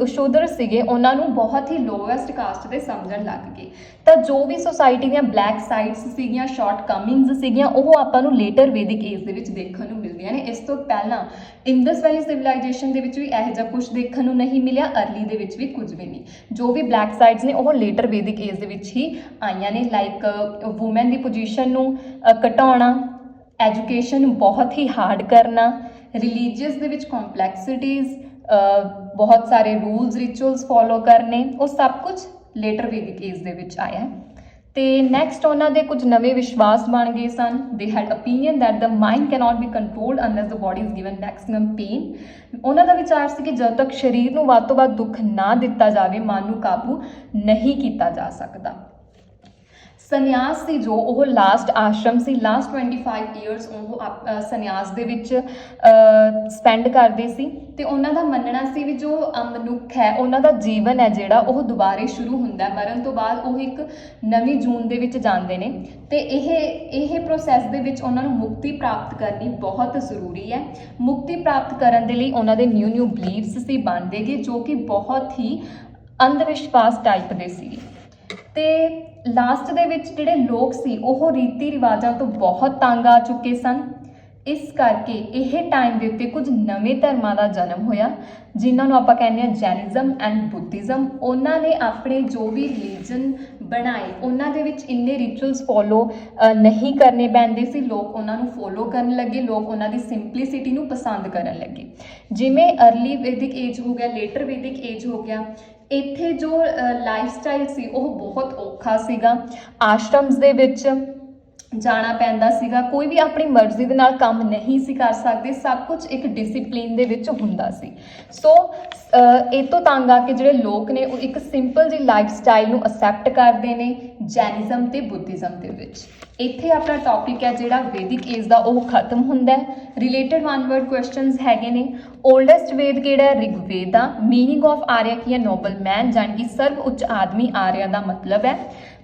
Speaker 1: ਸ਼ੂਦਰ ਸੀਗੇ ਉਹਨਾਂ ਨੂੰ ਬਹੁਤ ਹੀ ਲੋਐਸਟ ਕਾਸਟ ਦੇ ਸਮਝਣ ਲੱਗ ਗਏ। ਤਾਂ ਜੋ ਵੀ ਸੋਸਾਇਟੀ ਦੀਆਂ ਬਲੈਕ ਸਾਈਡਸ ਸੀਗੀਆਂ, ਸ਼ਾਰਟ ਕਮਿੰਗਸ ਸੀਗੀਆਂ, ਉਹ ਆਪਾਂ ਨੂੰ ਲੇਟਰ ਵੈਦਿਕ ਏਜ ਦੇ ਵਿੱਚ ਦੇਖਣ ਨੂੰ ਮਿਲਦੀਆਂ ਨੇ। ਇਸ ਤੋਂ ਪਹਿਲਾਂ ਇੰਦਸ ਵੈਲੀ ਸਿਵਲਾਈਜੇਸ਼ਨ ਦੇ ਵਿੱਚ ਵੀ ਇਹੋ ਜਿਹਾ ਕੁਝ ਦੇਖਣ ਨੂੰ ਨਹੀਂ ਮਿਲਿਆ, ਅਰਲੀ ਦੇ ਵਿੱਚ ਵੀ ਕੁਝ ਵੀ ਨਹੀਂ। ਜੋ ਵੀ ਬਲੈਕ ਸਾਈਡਸ ਨੇ ਉਹ ਲੇਟਰ ਵੈਦਿਕ ਏਜ ਦੇ ਵਿੱਚ ਹੀ ਆਈਆਂ ਨੇ, ਲਾਈਕ ਵੂਮਨ ਦੀ ਪੋਜੀਸ਼ਨ ਨੂੰ ਘਟਾਉਣਾ, ਐਜੂਕੇਸ਼ਨ ਨੂੰ ਬਹੁਤ ਹੀ ਹਾਰਡ ਕਰਨਾ, ਰਿਲੀਜੀਅਸ ਦੇ ਵਿੱਚ ਕੰਪਲੈਕਸਿਟੀਜ਼, ਬਹੁਤ ਸਾਰੇ ਰੂਲਸ ਰਿਚੁਅਲਸ ਫੋਲੋ ਕਰਨੇ, ਉਹ ਸਭ ਕੁਝ ਲੇਟਰ ਵੈਦਿਕ ਏਜ ਦੇ ਵਿੱਚ ਆਇਆ। ਤੇ ਨੈਕਸਟ ਉਹਨਾਂ ਦੇ ਕੁਝ ਨਵੇਂ ਵਿਸ਼ਵਾਸ ਬਣ ਗਏ ਸਨ। ਦੇ head opinion that the mind cannot B controlled unless the body is given maximum pain. ਉਹਨਾਂ ਦਾ ਵਿਚਾਰ ਸੀ ਕਿ ਜਦ ਤੱਕ ਸਰੀਰ ਨੂੰ ਵੱਧ ਤੋਂ ਵੱਧ ਦੁੱਖ ਨਾ ਦਿੱਤਾ ਜਾਵੇ, ਮਨ ਨੂੰ ਕਾਬੂ ਨਹੀਂ ਕੀਤਾ ਜਾ ਸਕਦਾ। ਸੰਨਿਆਸ ਸੀ ਜੋ ਉਹ ਲਾਸਟ ਆਸ਼ਰਮ ਸੀ, ਲਾਸਟ 25 ਇਅਰਸ ਉਹ ਸੰਨਿਆਸ ਦੇ ਵਿੱਚ ਸਪੈਂਡ ਕਰਦੇ ਸੀ। ਤੇ ਉਹਨਾਂ ਦਾ ਮੰਨਣਾ ਸੀ ਵੀ ਜੋ ਮਨੁੱਖ ਹੈ ਉਹਨਾਂ ਦਾ ਜੀਵਨ ਹੈ ਜਿਹੜਾ ਉਹ ਦੁਬਾਰੇ ਸ਼ੁਰੂ ਹੁੰਦਾ ਹੈ, ਮਰਨ ਤੋਂ ਬਾਅਦ ਉਹ ਇੱਕ ਨਵੀਂ ਜੂਨ ਦੇ ਵਿੱਚ ਜਾਂਦੇ ਨੇ। ਤੇ ਇਹ ਪ੍ਰੋਸੈਸ ਦੇ ਵਿੱਚ ਉਹਨਾਂ ਨੂੰ ਮੁਕਤੀ ਪ੍ਰਾਪਤ ਕਰਨੀ ਬਹੁਤ ਜ਼ਰੂਰੀ ਹੈ। ਮੁਕਤੀ ਪ੍ਰਾਪਤ ਕਰਨ ਦੇ ਲਈ ਉਹਨਾਂ ਦੇ ਨਿਊ ਬਲੀਫਸ ਸੀ ਬਣਦੇ ਗਏ, ਜੋ ਕਿ ਬਹੁਤ ਹੀ ਅੰਧ ਵਿਸ਼ਵਾਸ ਟਾਈਪ ਦੇ ਸੀ। ਤੇ ਲਾਸਟ ਦੇ ਵਿੱਚ ਜਿਹੜੇ ਲੋਕ ਸੀ ਉਹ ਰੀਤੀ ਰਿਵਾਜਾਂ ਤੋਂ ਬਹੁਤ ਤੰਗ ਆ ਚੁੱਕੇ ਸਨ। ਇਸ ਕਰਕੇ ਇਹ ਟਾਈਮ ਦੇ ਉੱਤੇ ਕੁਝ ਨਵੇਂ ਧਰਮਾਂ ਦਾ ਜਨਮ ਹੋਇਆ, ਜਿਨ੍ਹਾਂ ਨੂੰ ਆਪਾਂ ਕਹਿੰਦੇ ਹਾਂ ਜੈਨਿਜ਼ਮ ਐਂਡ ਬੁੱਧਿਜ਼ਮ। ਉਹਨਾਂ ਨੇ ਆਪਣੇ ਜੋ ਵੀ ਰਿਲੀਜਨ ਬਣਾਏ ਉਹਨਾਂ ਦੇ ਵਿੱਚ ਇੰਨੇ ਰਿਚੁਅਲਸ ਫੋਲੋ ਨਹੀਂ ਕਰਨੇ ਪੈਂਦੇ ਸੀ, ਲੋਕ ਉਹਨਾਂ ਨੂੰ ਫੋਲੋ ਕਰਨ ਲੱਗੇ, ਲੋਕ ਉਹਨਾਂ ਦੀ ਸਿੰਪਲਿਸਿਟੀ ਨੂੰ ਪਸੰਦ ਕਰਨ ਲੱਗੇ। ਜਿਵੇਂ ਅਰਲੀ ਵੈਦਿਕ ਏਜ ਹੋ ਗਿਆ, ਲੇਟਰ ਵੈਦਿਕ ਏਜ ਹੋ ਗਿਆ, ਇੱਥੇ ਜੋ ਲਾਈਫ ਸਟਾਈਲ ਸੀ ਉਹ ਬਹੁਤ ਔਖਾ ਸੀਗਾ। ਆਸ਼ਰਮਸ ਦੇ ਵਿੱਚ ਜਾਣਾ ਪੈਂਦਾ ਸੀਗਾ, ਕੋਈ ਵੀ ਆਪਣੀ ਮਰਜ਼ੀ ਦੇ ਨਾਲ ਕੰਮ ਨਹੀਂ ਸੀ ਕਰ ਸਕਦੇ, ਸਭ ਕੁਝ ਇੱਕ ਡਿਸਿਪਲਿਨ ਦੇ ਵਿੱਚ ਹੁੰਦਾ ਸੀ। ਸੋ ਇਹ ਤੋਂ ਤੰਗ ਆ ਕੇ ਜਿਹੜੇ ਲੋਕ ਨੇ ਉਹ ਇੱਕ ਸਿੰਪਲ ਜਿਹੀ ਲਾਈਫ ਸਟਾਈਲ ਨੂੰ ਅਸੈਪਟ ਕਰਦੇ ਨੇ ਜੈਨਿਜ਼ਮ ਤੇ ਬੁੱਧਿਜ਼ਮ ਦੇ ਵਿੱਚ। ਇੱਥੇ ਆਪਣਾ ਟੌਪਿਕ ਹੈ ਜਿਹੜਾ ਵੈਦਿਕ ਏਜ ਦਾ ਉਹ ਖਤਮ ਹੁੰਦਾ ਹੈ। ਰਿਲੇਟਡ ਵਨ ਵਰਡ ਕੁਐਸਚਨਸ ਹੈਗੇ ਨੇ। ਓਲਡੈਸਟ ਵੇਦ ਕਿਹੜਾ ਹੈ? ਰਿਗਵੇਦ ਦਾ। ਮੀਨਿੰਗ ਆਫ ਆਰਿਆ ਕੀ ਹੈ? ਨੋਬਲ ਮੈਨ, ਜਾਣੀ ਕਿ ਸਰਵ ਉੱਚ ਆਦਮੀ ਆਰਿਆ ਦਾ ਮਤਲਬ ਹੈ।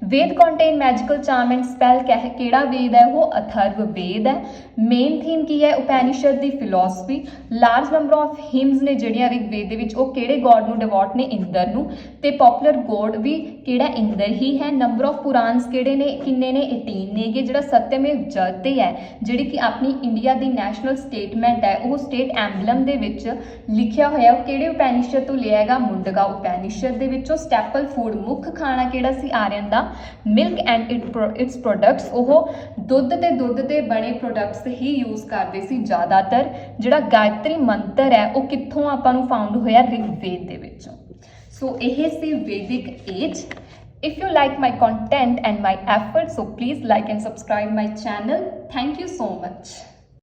Speaker 1: Veda contain magical charm and spell, ਕਿਹੜਾ ਵੇਦ ਹੈ? ਉਹ ਅਥਰਵ ਵੇਦ ਹੈ। ਮੇਨ ਥੀਮ ਕੀ ਹੈ? ਉਪਨਿਸ਼ਦ ਦੀ ਫਿਲੋਸਫੀ। ਲਾਰਜ ਨੰਬਰ ਆਫ ਹਿਮਸ ਨੇ ਜਿਹੜੀਆਂ ਰਿਗਵੇਦ ਦੇ ਵਿੱਚ, ਉਹ ਕਿਹੜੇ ਗੋਡ ਨੂੰ ਡਿਵੋਟ ਨੇ? ਇੰਦਰ ਨੂੰ। ਤੇ ਪੋਪੂਲਰ ਗੋਡ ਵੀ ਕਿਹੜਾ? ਇੰਦਰ ਹੀ ਹੈ। ਨੰਬਰ ਆਫ ਪੁਰਾਣਸ ਕਿਹੜੇ ਨੇ? ਕਿੰਨੇ ਨੇ? 18 ਨੇਗੇ। ਜਿਹੜਾ ਸਤਯਮੇਵ ਜਯਤੇ ਹੈ, ਜਿਹੜੀ ਕਿ ਆਪਣੀ ਇੰਡੀਆ ਦੀ ਨੈਸ਼ਨਲ ਸਟੇਟਮੈਂਟ ਹੈ, ਉਹ ਸਟੇਟ ਐਂਬਲਮ ਦੇ ਵਿੱਚ ਲਿਖਿਆ ਹੋਇਆ, ਉਹ ਕਿਹੜੇ ਉਪਨਿਸ਼ਦ ਤੋਂ ਲਿਆ ਹੈਗਾ? ਮੁੰਡਕਾ ਉਪਨਿਸ਼ਦ ਦੇ ਵਿੱਚੋਂ। ਸਟੈਪਲ ਫੂਡ, ਮੁੱਖ ਖਾਣਾ ਕਿਹੜਾ ਸੀ ਆਰੀਅਨ ਦਾ? Milk and its products. ਉਹ ਦੁੱਧ ਤੇ ਬਣੇ ਪ੍ਰੋਡਕਟਸ ਹੀ ਯੂਜ਼ ਕਰਦੇ ਸੀ ਜ਼ਿਆਦਾਤਰ। ਜਿਹੜਾ ਗਾਇਤਰੀ ਮੰਤਰ ਹੈ ਉਹ ਕਿੱਥੋਂ ਆਪਾਂ ਨੂੰ ਫਾਊਂਡ ਹੋਇਆ? ਰਿਗਵੇਦ ਦੇ ਵਿੱਚੋਂ। ਸੋ ਇਹ ਸੀ ਵੈਦਿਕ age. If you like my content and my efforts, so please like and subscribe my channel. Thank you so much.